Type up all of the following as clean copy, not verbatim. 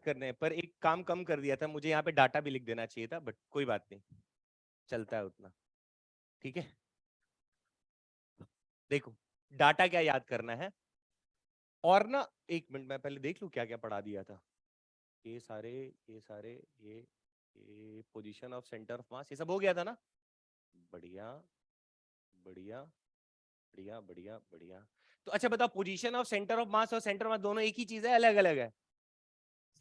करने हैं, पर एक काम कम कर दिया था, मुझे यहाँ पे डाटा भी लिख देना चाहिए था, बट कोई बात नहीं, चलता है उतना। ठीक है, देखो डाटा क्या याद करना है, और ना एक मिनट मैं पहले देख लूं क्या क्या पढ़ा दिया था। ये सारे ये सारे ये position of centre of mass, ये सब हो गया था ना। बढ़िया बढ़िया बढ़िया बढ़िया बढ़िया। तो अच्छा बताओ, position of centre of mass और सेंटर ऑफ मास दोनों एक ही चीज है, अलग अलग है?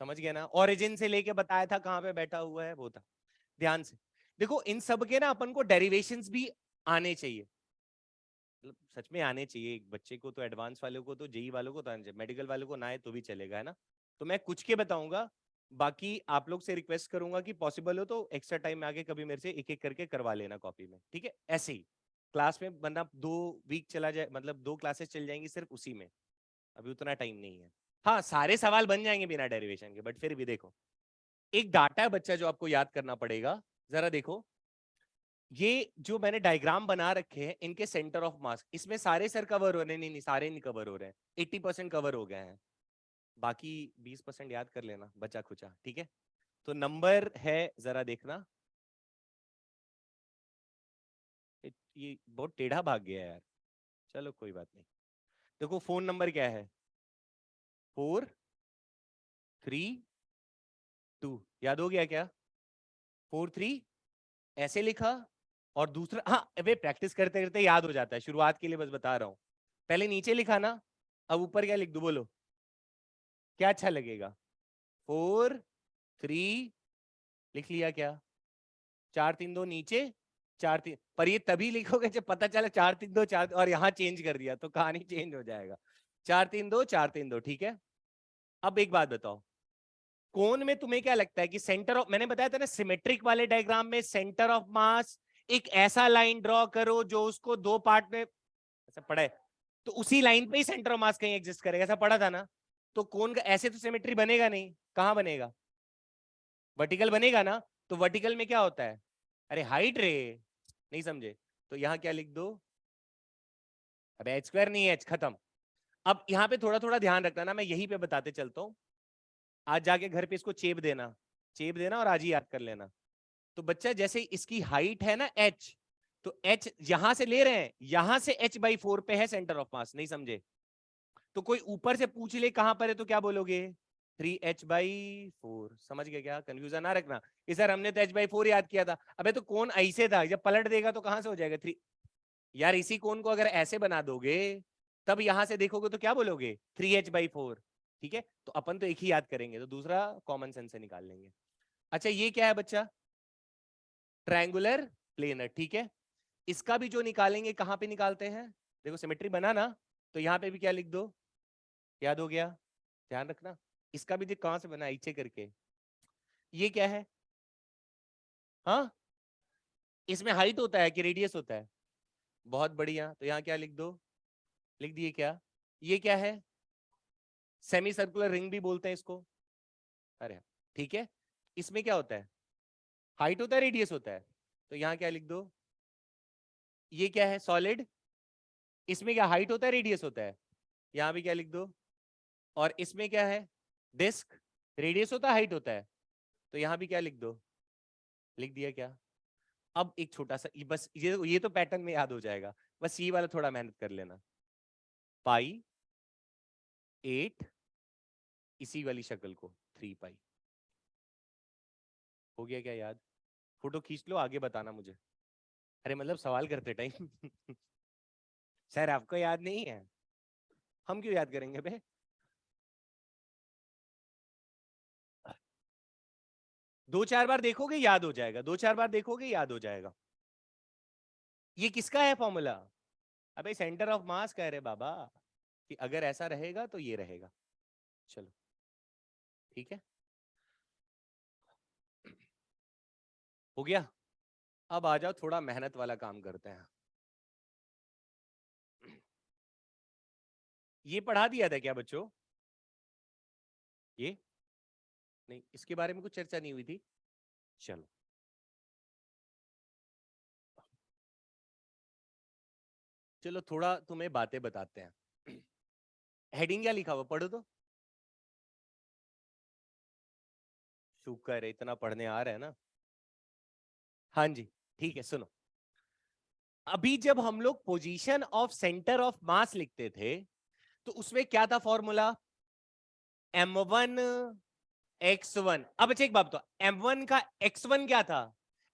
समझ गया ना, ओरिजिन से लेके बताया था कहां पे बैठा हुआ है वो था। ध्यान से देखो, इन सब के ना अपन को डेरिवेशंस भी आने चाहिए, मतलब सच में आने चाहिए। एक बच्चे को तो, एडवांस वालों को तो, जेई वालों को तो आने चाहिए, मेडिकल वालों को ना आए तो भी चलेगा, है ना। तो मैं कुछ के बताऊंगा, बाकी आप लोग से रिक्वेस्ट करूंगा कि पॉसिबल हो तो एक्स्ट्रा टाइम में आगे कभी मेरे से एक एक करके करवा लेना कॉपी में, ठीक है। ऐसे ही क्लास में वरना 2 वीक चला जाए, मतलब 2 क्लासेस चल जाएंगी सिर्फ उसी में, अभी उतना टाइम नहीं है। हाँ सारे सवाल बन जाएंगे बिना डेरिवेशन के, बट फिर भी देखो, एक डाटा है बच्चा जो आपको याद करना पड़ेगा। जरा देखो, ये जो मैंने डायग्राम बना रखे हैं इनके सेंटर ऑफ मास, इसमें सारे सर कवर हो रहे हैं? नहीं नहीं, सारे नहीं कवर हो रहे हैं, 80% कवर हो गए हैं, बाकी 20% याद कर लेना बचा खुचा, ठीक है। तो नंबर है, जरा देखना, ये बहुत टेढ़ा भाग गया यार, चलो कोई बात नहीं। देखो फोन नंबर क्या है, 432, याद हो गया क्या? 43 ऐसे लिखा, और दूसरा, हाँ वे प्रैक्टिस करते करते याद हो जाता है, शुरुआत के लिए बस बता रहा हूं। पहले नीचे लिखा ना, अब ऊपर क्या लिख दूं बोलो, क्या अच्छा लगेगा? 4 3 लिख लिया क्या? 4 3 2 नीचे, 4 3, पर ये तभी लिखोगे जब पता चला 4 3 2 4, और यहाँ चेंज कर दिया तो कहानी चेंज हो जाएगा। 4 3 2 4 3 2, ठीक है। अब एक बात बताओ, कोन में तुम्हें क्या लगता है कि सेंटर ऑफ, मैंने बताया था ना सिमेट्रिक वाले डायग्राम में सेंटर ऑफ मास, एक ऐसा लाइन ड्रॉ करो जो उसको 2 पार्ट में, ऐसा पढ़ा है, तो उसी लाइन पे ही सेंटर ऑफ मास कहीं एग्जिस्ट करेगा, ऐसा पढ़ा था ना। तो कोन का ऐसे तो सिमेट्री बनेगा नहीं, कहां बनेगा? वर्टिकल बनेगा ना। तो वर्टिकल में क्या होता है? अरे हाइट रे, नहीं समझे? तो यहां क्या लिख दो, अब एच स्क्वायर नहीं है, एच खत्म। अब यहाँ पे थोड़ा थोड़ा ध्यान रखना ना, मैं यहीं पे बताते चलता हूँ, आज जाके घर पे इसको चेप देना, चेप देना और आज ही याद कर लेना। तो बच्चा जैसे इसकी हाइट है ना एच, तो एच यहां से ले रहे हैं, यहां से h/4 पे है सेंटर ऑफ मास, नहीं समझे? तो कोई ऊपर से पूछ ले कहां पर है तो क्या बोलोगे? 3h/4, समझ गए क्या? कंफ्यूजन ना रखना कि सर हमने तो h/4 याद किया था, अबे तो कौन ऐसे था, जब पलट देगा तो कहां से हो जाएगा 3? यार इसी कोण को अगर ऐसे बना दोगे, तब यहां से देखोगे तो क्या बोलोगे? 3h/4, ठीक है। तो अपन तो एक ही याद करेंगे, तो दूसरा कॉमन सेंस से निकाल लेंगे। अच्छा ये क्या है बच्चा? ट्रायंगुलर प्लेनर, ठीक है। इसका भी जो निकालेंगे कहां पे निकालते हैं? देखो सिमेट्री बना ना, तो यहां पे भी क्या लिख दो, याद हो गया? ध्यान रखना, इसका भी देख कहां से बना, नीचे करके। ये क्या है? हाँ, इसमें हाइट होता है कि रेडियस होता है? बहुत बढ़िया, तो यहाँ क्या लिख दो, लिख दिए क्या? ये क्या है? सेमी सर्कुलर रिंग भी बोलते हैं इसको। अरे ठीक है, इसमें क्या होता है? हाइट होता है, रेडियस होता है, तो यहाँ क्या लिख दो? ये क्या है? सॉलिड। इसमें क्या हाइट होता है, रेडियस होता है? यहाँ भी क्या लिख दो? और इसमें क्या है? डिस्क। रेडियस होता है, हाइट होता है, तो यहाँ भी क्या लिख दो? लिख दिया क्या? अब एक छोटा सा बस ये तो पैटर्न में याद हो जाएगा, बस ये वाला थोड़ा मेहनत कर लेना। पाई 8, इसी वाली शक्ल को 3 पाई, हो गया क्या याद? फोटो खींच लो, आगे बताना मुझे। अरे मतलब सवाल करते टाइम सर आपको याद नहीं है, हम क्यों याद करेंगे बे? दो चार बार देखोगे याद हो जाएगा, 2 4 बार देखोगे याद हो जाएगा। ये किसका है फॉर्मूला? अबे सेंटर ऑफ मास कह रहे बाबा, कि अगर ऐसा रहेगा तो ये रहेगा। चलो ठीक है, हो गया। अब आ जाओ, थोड़ा मेहनत वाला काम करते हैं। ये पढ़ा दिया था क्या बच्चों? ये नहीं, इसके बारे में कुछ चर्चा नहीं हुई थी। चलो, चलो थोड़ा तुम्हें बातें बताते हैं। हेडिंग क्या लिखा हुआ पढ़ो तो। शुक्र है, इतना पढ़ने आ रहा है ना। हाँ जी, ठीक है, सुनो। अभी जब हम लोग position of centre of mass लिखते थे तो उसमें क्या था फॉर्मूला? m1 x1। अब अच्छा एक बात तो, m1 का x1 क्या था?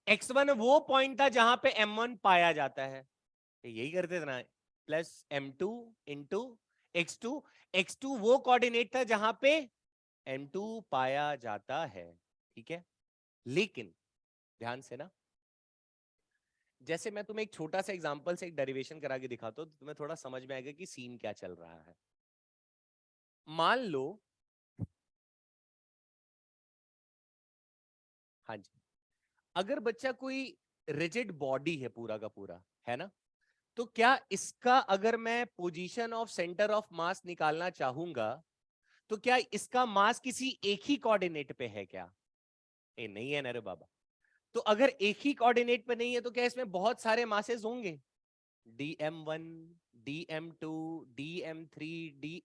x1 वो पॉइंट था जहां पे m1 पाया जाता है, यही करते थे ना, plus m2 into x2। x2 वो कोऑर्डिनेट था जहां पे m2 पाया जाता है, ठीक है। लेकिन ध्यान से ना, जैसे मैं तुम्हें एक छोटा सा एग्जांपल से एक डेरिवेशन करा के दिखाता हूं तो तुम्हें थोड़ा समझ में आएगा कि सीन क्या चल रहा है। मान लो, हाँ जी, अगर बच्चा कोई रिजिड बॉडी है पूरा का पूरा, है ना, तो क्या इसका अगर मैं position of centre of mass निकालना चाहूंगा तो क्या इसका मास किसी एक ही कोऑर्डिनेट पे है क्या? ए नहीं है ना रे बाबा। तो अगर एक ही कोऑर्डिनेट पे नहीं है तो क्या इसमें बहुत सारे मासेस होंगे? dm1, dm2, dm3, डी,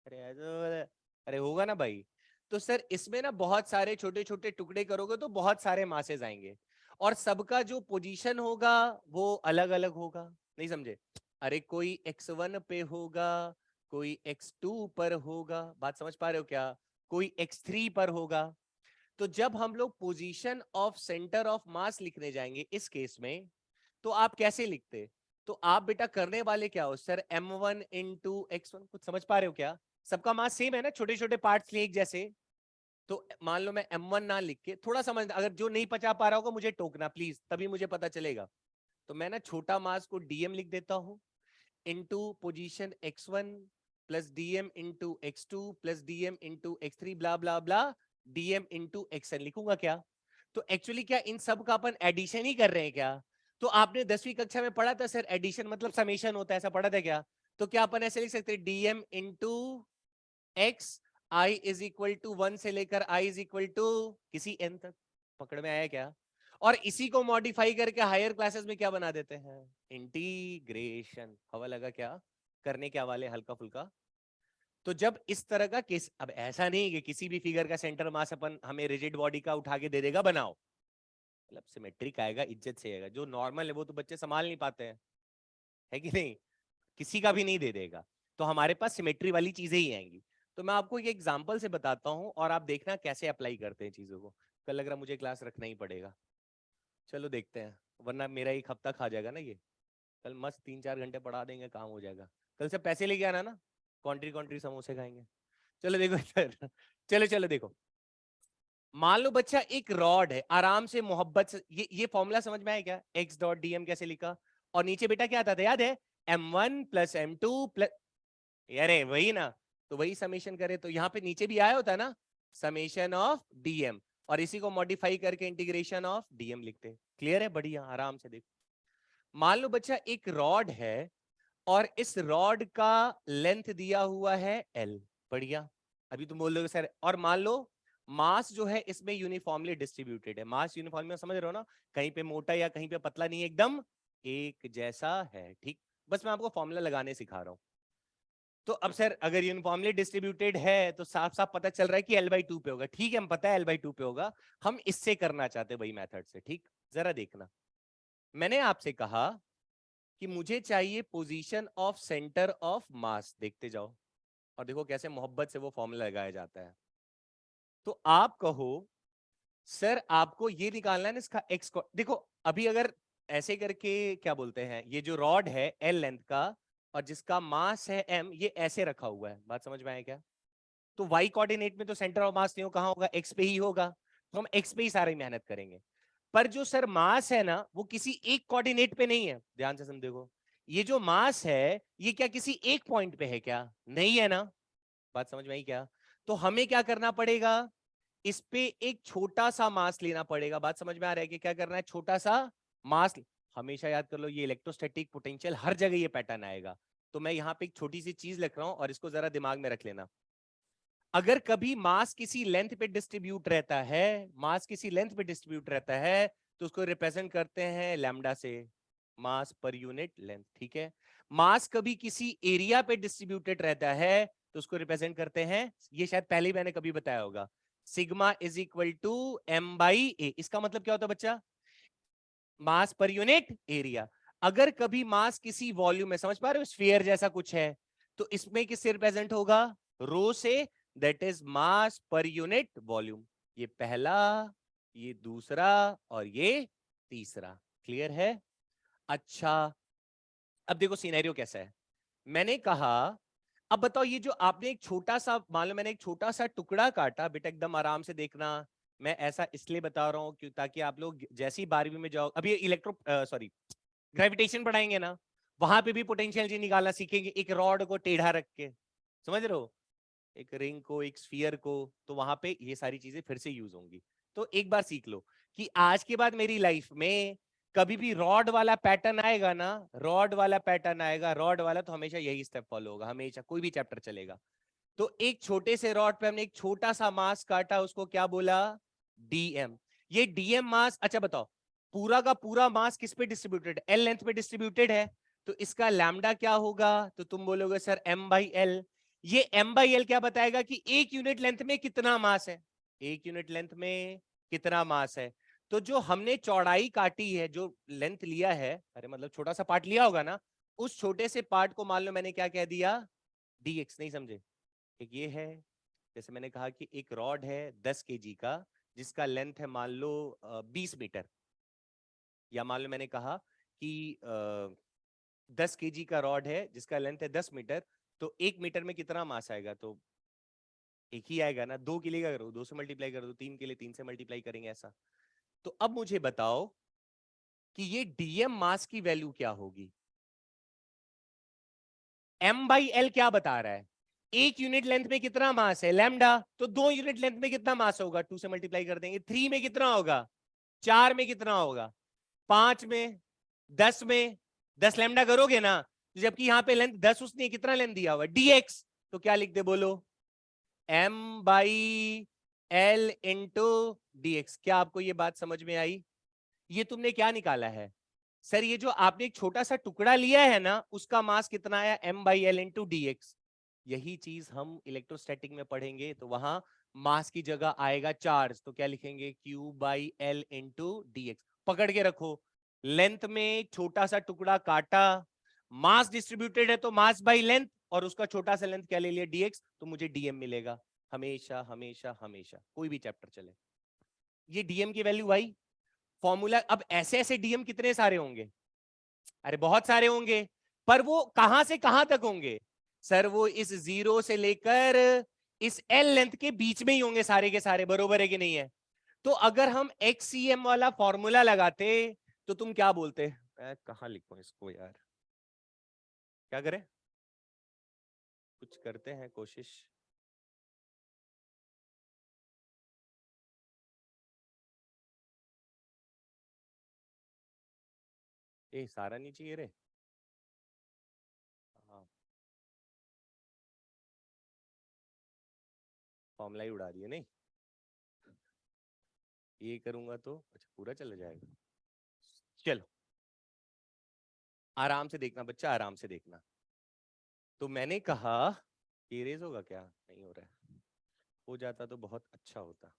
अरे होगा ना भाई। तो सर इसमें ना बहुत सारे छोटे छोटे टुकड़े करोगे तो बहुत सारे मासेस आएंगे, और सबका जो पोजीशन होगा वो अलग अलग होगा। नहीं समझे? अरे कोई x1 पे होगा, कोई x2 पर होगा, बात समझ पा रहे हो क्या? कोई x3 पर होगा। तो जब हम लोग position of centre of mass लिखने जाएंगे इस केस में, तो आप कैसे लिखते? तो आप बेटा करने वाले क्या हो, sir m1 one into x1। कुछ समझ पा रहे हो क्या? सबका मास सेम है ना, छोटे छोटे पार्ट्स लिए एक जैसे। तो मान लो मैं m1 ना लिख के थोड़ा समझ, अगर जो नहीं पचा पा रहा होगा मुझे टोकना प्लीज, तभी मुझे पता चलेगा। तो मैं ना छोटा मास को dm लिख देता हूं, into position x1 plus dm into x2 plus dm into x3 ब्ला ब्ला ब्ला, dm इंटू xn लिखूंगा क्या? तो एक्चुअली क्या इन सब का अपन एडिशन ही कर रहे हैं क्या? तो आपने 10वीं कक्षा में पढ़ा था सर एडिशन मतलब समेशन होता है, ऐसा पढ़ा था क्या? तो क्या अपन ऐसे लिख सकते हैं dm into x, i is equal to 1 से लेकर i इज इक्वल टू किसी n तक? पकड़ में आया क्या? और इसी को मॉडिफाई करके हायर क्लासेस में क्या बना देते हैं? इंटीग्रेशन। हवा लगा क्या? करने क्या वाले हल्का फुल्का। तो जब इस तरह का केस, अब ऐसा नहीं कि किसी भी फिगर का सेंटर मास अपन हमें रिजिड बॉडी का उठा के दे देगा बनाओ, मतलब सिमेट्रिक आएगा, इज्जत से आएगा। जो नॉर्मल है वो तो बच्चे संभाल नहीं पाते हैं, है कि नहीं? किसी का भी नहीं दे देगा। तो हमारे पास सिमेट्री वाली चीजें ही आएंगी। तो मैं आपको एक एग्जांपल से बताता हूं और आप देखना कैसे अप्लाई करते हैं चीजों को। कल लग रहा मुझे क्लास रखना ही पड़ेगा। चलो देखते हैं, वरना मेरा एक हफ्ता खा जाएगा ना ये। कल मस्त 3-4 घंटे पढ़ा देंगे, काम हो जाएगा। कल से पैसे लेके आना ना, कॉन्ट्री कॉन्ट्री समोसे खाएंगे। चलो देखो इधर, चलो चलो देखो। मान लो बच्चा एक रॉड है, आराम से मोहब्बत से, ये फॉर्मूला समझ में आया क्या? x डॉट dm कैसे लिखा? और नीचे बेटा क्या आता था याद है? m1 प्लस m2 प्लस, अरे वही ना। तो वही समेशन करे तो यहाँ पे नीचे भी आया होता ना, समेशन ऑफ dm, और इसी को मॉडिफाई करके इंटीग्रेशन ऑफ dm लिखते। क्लियर है? बढ़िया, आराम से देखो। मान लो बच्चा एक रॉड है और इस रॉड का लेंथ दिया हुआ है l। बढ़िया। अभी तुम बोल रहे हो सर, और मान लो मास जो है इसमें यूनिफॉर्मली डिस्ट्रीब्यूटेड है। मास यूनिफॉर्मली समझ रहे हो ना, कहीं पे मोटा या कहीं पे पतला नहीं, एकदम एक जैसा है, ठीक। बस मैं आपको फॉर्मूला लगाने सिखा रहा हूं। तो अब सर अगर यूनिफॉर्मली डिस्ट्रीब्यूटेड है तो साफ साफ पता चल रहा है कि l/2 पे होगा। ठीक है, हम पता है l/2 पे होगा, हम इससे करना चाहते हैं वही मेथड से, ठीक। जरा देखना, मैंने आपसे कहा कि मुझे चाहिए position of centre of mass, देखते जाओ और देखो कैसे मोहब्बत से वो फॉर्मूला लगाया जाता है। तो आप कहो सर आपको ये निकालना है ना इसका एक्स को, देखो अभी अगर ऐसे करके क्या बोलते हैं, ये जो रॉड है एल लेंथ का और जिसका मास है एम, ये ऐसे रखा हुआ है, बात समझ में आया क्या? तो वाई कोऑर्डिनेट में तो सेंटर ऑफ मास नहीं हो, कहां होगा? एक्स पे ही होगा। तो हम एक्स पे ही सारी मेहनत करेंगे। पर जो सर मास है ना वो किसी एक कोऑर्डिनेट पे नहीं है, ध्यान से समझो। ये जो मास है ये क्या किसी एक पॉइंट पे है क्या? नहीं है ना, बात समझ में आई क्या? तो हमें क्या करना पड़ेगा, इस पे एक छोटा सा मास लेना पड़ेगा। बात समझ में आ रहा है कि क्या करना है? छोटा सा मास। हमेशा याद कर लो ये इलेक्ट्रोस्टैटिक पोटेंशियल हर जगह ये पैटर्न आएगा। तो मैं यहाँ पे एक छोटी सी चीज लिख रहा हूं और इसको जरा दिमाग में रख लेना। अगर कभी मास किसी लेंथ पे डिस्ट्रीब्यूट रहता है, मास किसी लेंथ पे डिस्ट्रीब्यूट रहता है तो उसको रिप्रेजेंट करते हैं लैम्डा से, मास पर यूनिट लेंथ, ठीक है। मास कभी किसी एरिया पे डिस्ट्रीब्यूटेड रहता है तो उसको रिप्रेजेंट करते हैं, ये शायद पहले ही मैंने कभी बताया होगा, sigma is equal to m by a. इसका मतलब क्या होता है बच्चा? मास पर यूनिट एरिया। अगर कभी मास किसी वॉल्यूम में, समझ पा रहे हो, स्फीयर जैसा कुछ है, तो इसमें किससे रिप्रेजेंट होगा? रो से। That is mass per unit volume. ये पहला, ये दूसरा और ये तीसरा। क्लियर है? अच्छा, अब देखो सिनेरियो कैसा है। मैंने कहा, अब बताओ, ये जो आपने एक छोटा सा, मान लो मैंने एक छोटा सा टुकड़ा काटा, बेटा एकदम आराम से देखना। मैं ऐसा इसलिए बता रहा हूं क्यों, ताकि आप लोग जैसी 12वीं में जाओ, अभी इलेक्ट्रो सॉरी ग्रेविटेशन पढ़ाएंगे ना, वहां पे भी पोटेंशियल एनर्जी निकालना सीखेंगे, एक रॉड को टेढ़ा रख के। समझ रहे हो? एक रिंग को, एक स्फीयर को, तो वहां पे ये सारी चीजें फिर से यूज होंगी। तो एक बार सीख लो कि आज के बाद मेरी लाइफ में कभी भी रॉड वाला पैटर्न आएगा ना, रॉड वाला पैटर्न आएगा, रॉड वाला, तो हमेशा यही स्टेप फॉलो होगा, हमेशा कोई भी चैप्टर चलेगा। तो एक छोटे से रॉड पे हमने एक छोटा सा मास काटा, उसको क्या बोला? डीएम। ये डीएम मास, अच्छा बताओ, पूरा का पूरा मास किस पे डिस्ट्रीब्यूटेड? एल लेंथ पे डिस्ट्रीब्यूटेड है, तो इसका लैम्डा क्या होगा? तो तुम बोलोगे सर एम बाई एल। ये एम बाई एल क्या बताएगा कि एक यूनिट लेंथ में कितना मास है, एक यूनिट लेंथ में कितना मास है। तो जो हमने चौड़ाई काटी है, जो लेंथ लिया है, अरे मतलब छोटा सा पार्ट लिया होगा ना, उस छोटे से पार्ट को मान लो मैंने क्या कह दिया? डीएक्स। नहीं समझे? एक ये है, जैसे मैंने कहा कि एक रॉड है 10 केजी का, जिसका लेंथ है मान लो 20 मीटर, या मान लो मैंने कहा कि 10 केजी का रॉड है जिसका लेंथ है 10 मीटर, तो 1 मीटर में कितना मास आएगा? तो एक ही आएगा ना। 2 के लिए क्या करो? 2 से मल्टीप्लाई कर दो। 3 के लिए 3 से मल्टीप्लाई करेंगे, ऐसा। तो अब मुझे बताओ कि ये डीएम मास की वैल्यू क्या होगी? एम बाई एल क्या बता रहा है? एक यूनिट लेंथ में कितना मास है? लैम्डा। तो 2 यूनिट लेंथ में कितना मास होगा? 2 से मल्टीप्लाई कर देंगे। 3 में कितना होगा? 4 में कितना होगा? 5 में? 10 में? 10 लैम्डा करोगे ना, तो जबकि यहां पे लेंथ 10 उसने कितना लेंथ दिया हुआ? डीएक्स। तो क्या लिख दे बोलो? M by L into dx. क्या आपको ये बात समझ में आई? ये तुमने क्या निकाला है? सर ये जो आपने एक छोटा सा टुकड़ा लिया है ना, उसका मास कितना आया? M by L into dx. यही चीज हम इलेक्ट्रोस्टैटिक में पढ़ेंगे, तो वहां मास की जगह आएगा चार्ज, तो क्या लिखेंगे? Q by L into dx. पकड़ के रखो, लेंथ में छोटा सा टुकड़ा काटा, मास डिस्ट्रीब्यूटेड है तो मास बाई लेंथ, और उसका छोटा सा लेंथ क्या ले लिया? डीएक्स, तो मुझे डीएम मिलेगा। हमेशा हमेशा हमेशा कोई भी चैप्टर चले, ये डीएम की वैल्यू भाई, फॉर्मूला। अब ऐसे ऐसे डीएम कितने सारे होंगे? अरे बहुत सारे होंगे, पर वो कहां से कहां तक होंगे? सर वो इस 0 से लेकर इस एल लेंथ के बीच में ही होंगे सारे के सारे। बरोबर है कि नहीं है? तो अगर हम एक्ससीएम वाला फॉर्मूला लगाते, तो तुम क्या बोलते? मैं कहां लिखूं इसको यार, क्या करें? कुछ करते हैं कोशिश। ए सारा नहीं चाहिए रे। हाँ, फॉर्मूला ही उड़ा दिए नहीं। ये करूंगा तो अच्छा पूरा चला जाएगा। चलो, आराम से देखना बच्चा, आराम से देखना। तो मैंने कहा इरेज होगा क्या? नहीं हो रहा है। हो जाता तो बहुत अच्छा होता।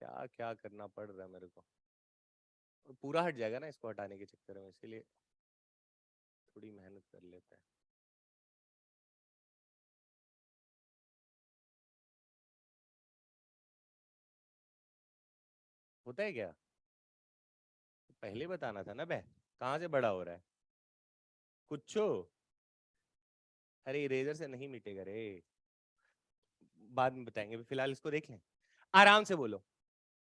क्या क्या करना पड़ रहा है मेरे को। पूरा हट जाएगा ना इसको हटाने के चक्कर में, इसीलिए थोड़ी मेहनत कर लेते हैं। होता है क्या? पहले बताना था ना बे, कहाँ से बड़ा हो रहा है कुछ? अरे इरेजर से नहीं मिटेगा रे, बाद में बताएंगे, फिलहाल इसको देख लें। आराम से बोलो।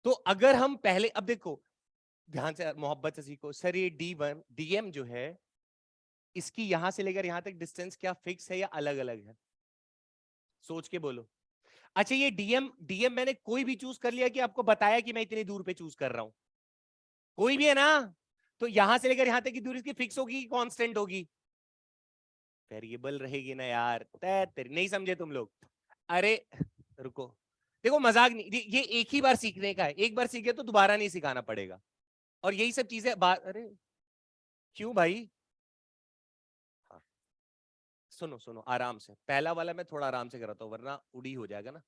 तो अगर हम पहले, अब देखो ध्यान से मोहब्बत से सीखो। सर ये डी1 डीएम जो है, इसकी यहां से लेकर यहां तक डिस्टेंस क्या फिक्स है या अलग अलग है? सोच के बोलो। अच्छा ये डीएम डीएम मैंने कोई भी चूज कर लिया कि आपको बताया कि मैं इतनी दूर पे चूज कर रहा हूं? कोई भी है ना? तो यहां से लेकर यहां तक की दूरी इसकी फिक्स होगी कि कांस्टेंट होगी? वेरिएबल रहेगी ना यार। तेरी नहीं समझे तुम लोग? अरे रुको, देखो मजाक नहीं, ये एक ही बार सीखने का है, एक बार सीखे तो दोबारा नहीं सिखाना पड़ेगा। और यही सब चीजें बात, अरे क्यों भाई? हाँ, सुनो सुनो आराम से, पहला वाला मैं थोड़ा आराम से कराता हूं वरना उड़ी हो जाएगा ना।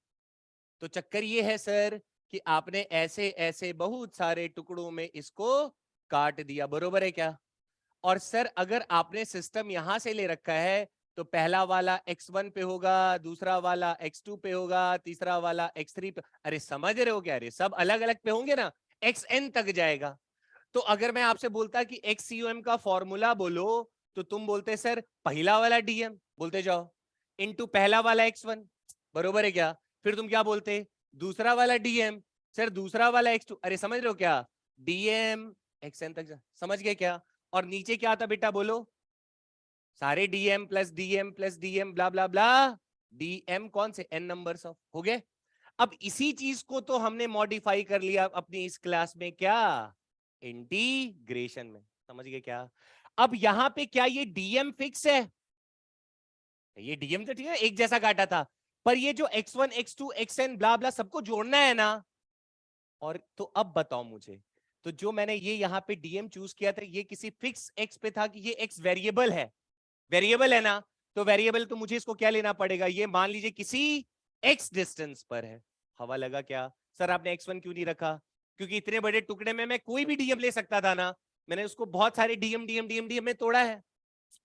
तो चक्कर ये है सर कि आपने ऐसे ऐसे बहुत सारे टुकड़ों में इसको काट दिया, बरोबर है क्या? और सर अगर आपने सिस्टम यहां से ले रखा है तो पहला वाला x1 पे होगा, दूसरा वाला x2 पे होगा, तीसरा वाला x3 पे। अरे समझ रहे हो क्या? अरे सब अलग अलग पे होंगे ना, xn तक जाएगा। तो अगर मैं आपसे बोलता कि XCOM का फॉर्मूला बोलो तो तुम बोलते सर पहला वाला DM, बोलते जाओ, इनटू पहला वाला x1, बरोबर है क्या? फिर तुम क्या बोलते? दूसरा वाला DM, सर दूसरा वाला x2। अरे समझ रहे हो क्या? DM xn तक जा, समझ गए क्या? और नीचे क्या आता बेटा बोलो? सारे DM plus DM plus DM ब्ला ब्ला ब्ला, DM कौन से? n नंबर्स ऑफ, हो गए। अब इसी चीज को तो हमने मॉडिफाई कर लिया अपनी इस क्लास में, क्या? इंटीग्रेशन में, समझ गए क्या? अब यहां पे क्या ये DM फिक्स है? ये DM तो ठीक है, एक जैसा काटा था, पर ये जो x1 x2 xn ब्ला ब्ला सबको जोड़ना है ना। और तो अब बताओ मुझे, तो जो मैंने ये यहाँ पे DM चूज किया था ये किसी फिक्स x पे था कि ये x वेरिएबल है? वेरिएबल है ना, तो वेरिएबल तो मुझे इसको क्या लेना पड़ेगा? ये मान लीजिए किसी x डिस्टेंस पर है। हवा लगा क्या? सर आपने x1 क्यों नहीं रखा? क्योंकि इतने बड़े टुकड़े में मैं कोई भी DM ले सकता था ना, मैंने उसको बहुत सारे DM DM DM DM में तोड़ा है।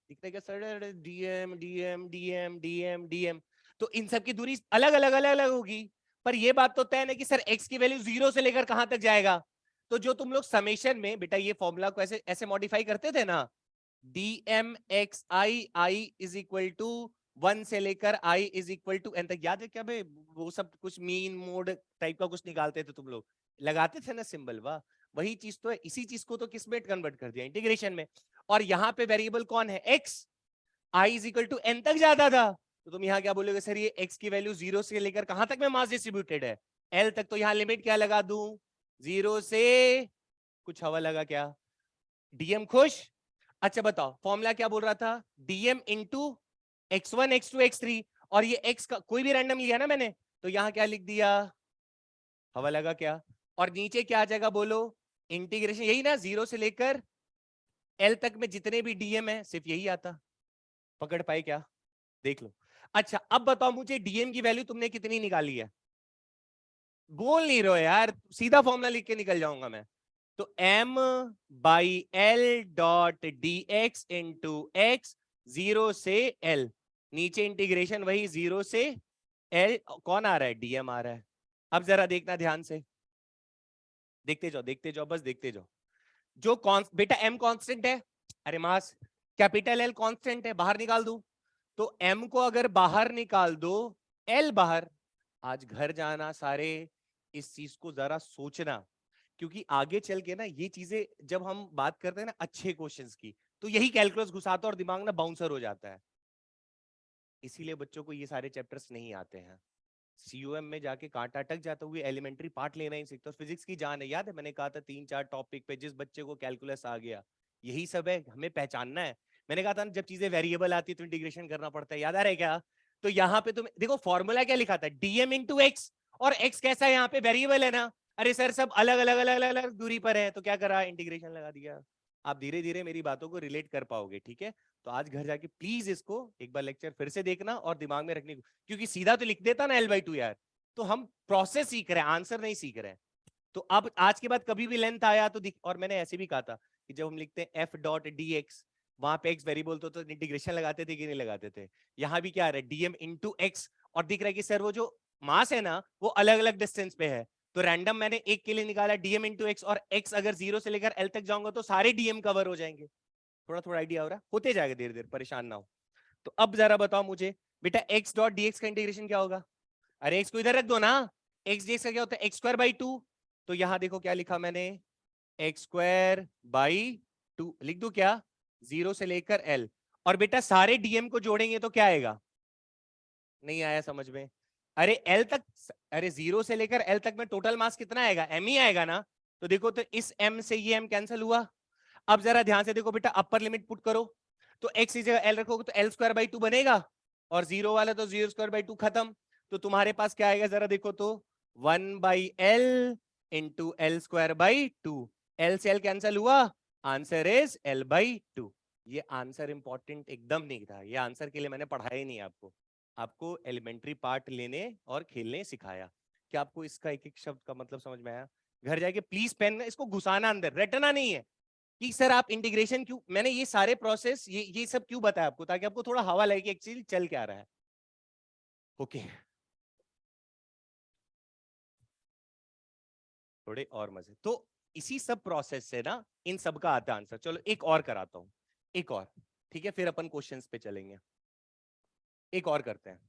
दिखता है क्या sir? DM DM DM DM DM, तो इन सब की दूरी अलग अलग अलग अलग होगी, पर ये बात तो तय है ना कि सर x की वैल्यू 0 से लेकर कहां तक जाएगा? तो जो तुम लोग समेशन में बेटा ये फॉर्मूला को ऐसे ऐसे मॉडिफाई करते थे ना, DMXI I is equal to 1 से लेकर I is equal to n तक, याद है क्या भाई? वो सब कुछ मीन मोड टाइप का कुछ निकालते थे तुम लोग, लगाते थे ना सिंबल, वाह। वही चीज तो है, इसी चीज को तो किस में कन्वर्ट कर दिया? इंटीग्रेशन में। और यहाँ पे वेरिएबल कौन है? x, I is equal to n तक जाता था। तो तुम यहाँ क्या बोलोगे? सर ये x की वैल्यू 0 से लेकर कहां तक में मास डिस्ट्रीब्यूटेड है? L तक। तो यहाँ लिमिट क्या लगा दूं? 0 से, कुछ हवा लगा क्या? DM खुश? अच्छा बताओ फॉर्मूला क्या बोल रहा था? DM into x1 x2 x3, और ये x का कोई भी रैंडम लिया ना मैंने, तो यहां क्या लिख दिया? हवा लगा क्या? और नीचे क्या आ जाएगा बोलो? इंटीग्रेशन, यही ना, 0 से लेकर L तक में जितने भी DM है सिर्फ यही आता। पकड़ पाए क्या? देख लो। अच्छा अब बताओ मुझे DM की वैल्यू तुमने कितनी निकाली है? बोल नहीं रहे यार, सीधा फॉर्मूला लिख के निकल जाऊंगा मैं। तो M by L dot D x into x, 0 से L, नीचे इंटीग्रेशन वही 0 से L, कौन आ रहा है? DM आ रहा है। अब जरा देखना ध्यान से, देखते जाओ बस देखते जाओ। जो बेटा M कांस्टेंट है, अरे मास, कैपिटल L कांस्टेंट है, बाहर निकाल दूं, तो M को अगर बाहर निकाल दो, L बाहर। आज घर जाना सारे, इस चीज को जरा सोचना, क्योंकि आगे चल के ना ये चीजें जब हम बात करते हैं ना अच्छे क्वेश्चंस की, तो यही कैलकुलस घुसाता और दिमाग ना बाउंसर हो जाता है। इसीलिए बच्चों को ये सारे चैप्टर्स नहीं आते हैं। COM में जाके कांटा अटक जाता हुआ एलिमेंट्री पार्ट लेना ही सीखता। फिजिक्स की जान है, याद है मैंने कहा था 3-4 टॉपिक पे जिस बच्चे को कैलकुलस आ गया, यही सब है, हमें पहचानना है। मैंने कहा था जब चीजें वेरिएबल आती है तो इंटीग्रेशन करना पड़ता है, याद आ रहा है क्या? तो यहाँ पे तुम देखो फॉर्मूला क्या लिखा था? DM इंटू एक्स, और x कैसा है? यहाँ पे वेरिएबल है ना। अरे सर सब अलग अलग अलग अलग अलग दूरी पर है, तो क्या करा? इंटीग्रेशन लगा दिया। आप धीरे धीरे मेरी बातों को रिलेट कर पाओगे, ठीक है? तो आज घर जाके प्लीज इसको एक बार लेक्चर फिर से देखना और दिमाग में रखने को, क्योंकि सीधा तो लिख देता ना L/2 यार, तो हम प्रोसेस सीख रहे हैं, आंसर नहीं सीख रहे हैं। तो अब आज के बाद कभी भी लेंथ आया तो दिख, और मैंने ऐसे भी कहा था कि जब हम लिखते हैं f डॉट डी एक्स, वहां पे x वेरिएबल तो इंटीग्रेशन लगाते थे कि नहीं लगाते थे? यहाँ भी क्या आ रहा है? DM इंटू एक्स, और दिख रहा है कि सर वो जो मास है ना वो अलग अलग डिस्टेंस पे है, तो रैंडम मैंने एक के लिए निकाला DM इंटू एक्स, और x अगर 0 से लेकर L तक जाऊंगा तो सारे DM कवर हो जाएंगे। थोड़ा थोड़ा आइडिया हो रहा है, होते जाएगा धीरे धीरे, परेशान ना हो। तो अब जरा बताओ मुझे बेटा x डॉट डी एक्स का इंटीग्रेशन क्या होगा? अरे एक्स को इधर रख दो ना, एक्स डी एक्स का क्या होता है? X square by 2। तो यहां देखो क्या लिखा मैंने, एक्स स्क्वायर बाई 2 लिख दू क्या? 0 से लेकर L, और बेटा सारे DM को जोड़ेंगे तो क्या आएगा? नहीं आया समझ में? अरे L तक, अरे 0 से लेकर L तक में टोटल मास कितना आएगा? M ही आएगा ना। तो देखो तो इस M से ये M कैंसिल हुआ। अब जरा ध्यान से देखो बेटा, अपर लिमिट पुट करो, तो x की जगह L रखोगे तो L स्क्वायर बाई 2 बनेगा, और 0 वाला तो 0 स्क्वायर बाई 2 खत्म। तो तुम्हारे पास क्या आएगा जरा देखो तो, 1 by L into L square by 2, L से L कैंसिल हुआ, आंसर इज L बाई 2। ये आंसर इंपॉर्टेंट एकदम नहीं था, ये आंसर के लिए मैंने पढ़ाया ही नहीं आपको। आपको एलिमेंट्री पार्ट लेने और खेलने सिखाया। क्या आपको इसका एक एक शब्द का मतलब समझ में आया? घर जाके प्लीज पेन इसको घुसाना अंदर, रटना नहीं है कि सर आप इंटीग्रेशन क्यों, मैंने ये सारे प्रोसेस ये सब क्यों बताया आपको, ताकि आपको थोड़ा हवा लगे कि एक्चुअली चल क्या रहा है। ओके, थोड़े और मजे तो इसी सब प्रोसेस से ना इन सब का आता आंसर। चलो एक और कराता हूं, एक और, ठीक है, फिर अपन क्वेश्चंस पे चलेंगे। एक और करते हैं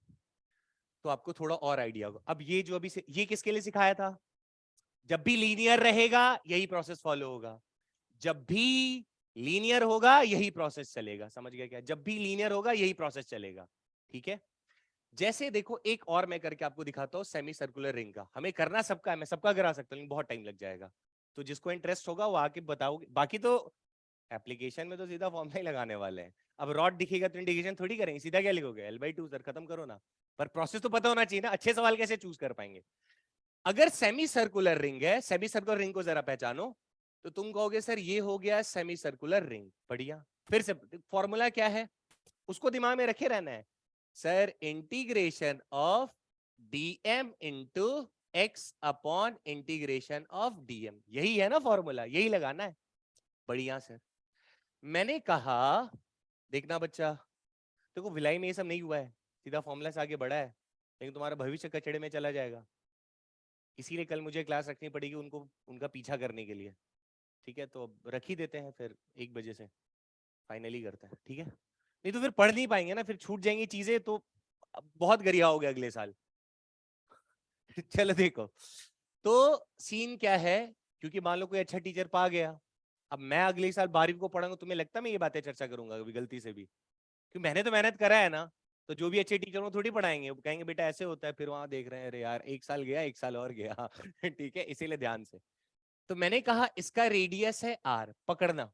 तो आपको थोड़ा और आइडिया होगा। अब ये जो अभी से ये किसके लिए सिखाया था? जब भी लीनियर रहेगा यही प्रोसेस फॉलो होगा, जब भी लीनियर होगा यही प्रोसेस चलेगा। समझ गया क्या? जब भी लीनियर होगा यही प्रोसेस चलेगा, ठीक है। जैसे देखो एक और मैं करके आपको दिखाता हूँ सेमी सर्कुलर रिंग का। हमें करना सबका है, मैं सबका करा सकता हूँ लेकिन बहुत टाइम लग जाएगा। तो जिसको इंटरेस्ट होगा वो आके बताओगे, बाकी तो एप्लीकेशन में तो सीधा फॉर्मूला ही लगाने वाले हैं। अब रॉड दिखेगा तो इंडिकेशन थोड़ी करेंगे, सीधा क्या लिखोगे L/2 सर, खत्म करो ना। पर प्रोसेस तो पता होना चाहिए ना, अच्छे सवाल कैसे चूज कर पाएंगे। अगर सेमी सर्कुलर रिंग है, सेमी सर्कुलर रिंग को जरा पहचानो, तो तुम कहोगे सर ये हो गया सेमी सर्कुलर रिंग। बढ़िया, फिर से फॉर्मूला क्या है उसको दिमाग में रखे रहना है। Sir integration of dm into x upon integration of dm, यही है ना फॉर्मूला, यही लगाना है। बढ़िया सर, मैंने कहा देखना बच्चा, देखो भिलाई में ये सब नहीं हुआ है, सीधा फॉर्मूला से आगे बढ़ा है, लेकिन तुम्हारा भविष्य कचड़े में चला जाएगा। इसीलिए कल मुझे क्लास रखनी पड़ेगी उनको, उनका पीछा करने के लिए। ठीक है, तो अब रख ही देते हैं फिर 1 बजे से फाइनली करते हैं, ठीक है। नहीं तो फिर पढ़ नहीं पाएंगे ना, फिर छूट जाएंगी चीजें, तो बहुत गरिया हो गया अगले साल। चलो देखो, तो सीन क्या है, क्योंकि मान लो कोई अच्छा टीचर पा गया, अब मैं अगले साल 12वीं को पढ़ाऊंगा, तुम्हें लगता है मैं ये बातें चर्चा करूंगा कभी गलती से भी? क्योंकि मैंने तो मेहनत करा है ना। तो जो भी अच्छे टीचर वो थोड़ी पढ़ाएंगे, वो कहेंगे बेटा ऐसे होता है, फिर वहां देख रहे हैं अरे यार 1 साल गया, 1 साल और गया। ठीक है, इसीलिए ध्यान से। तो मैंने कहा इसका रेडियस है r, पकड़ना।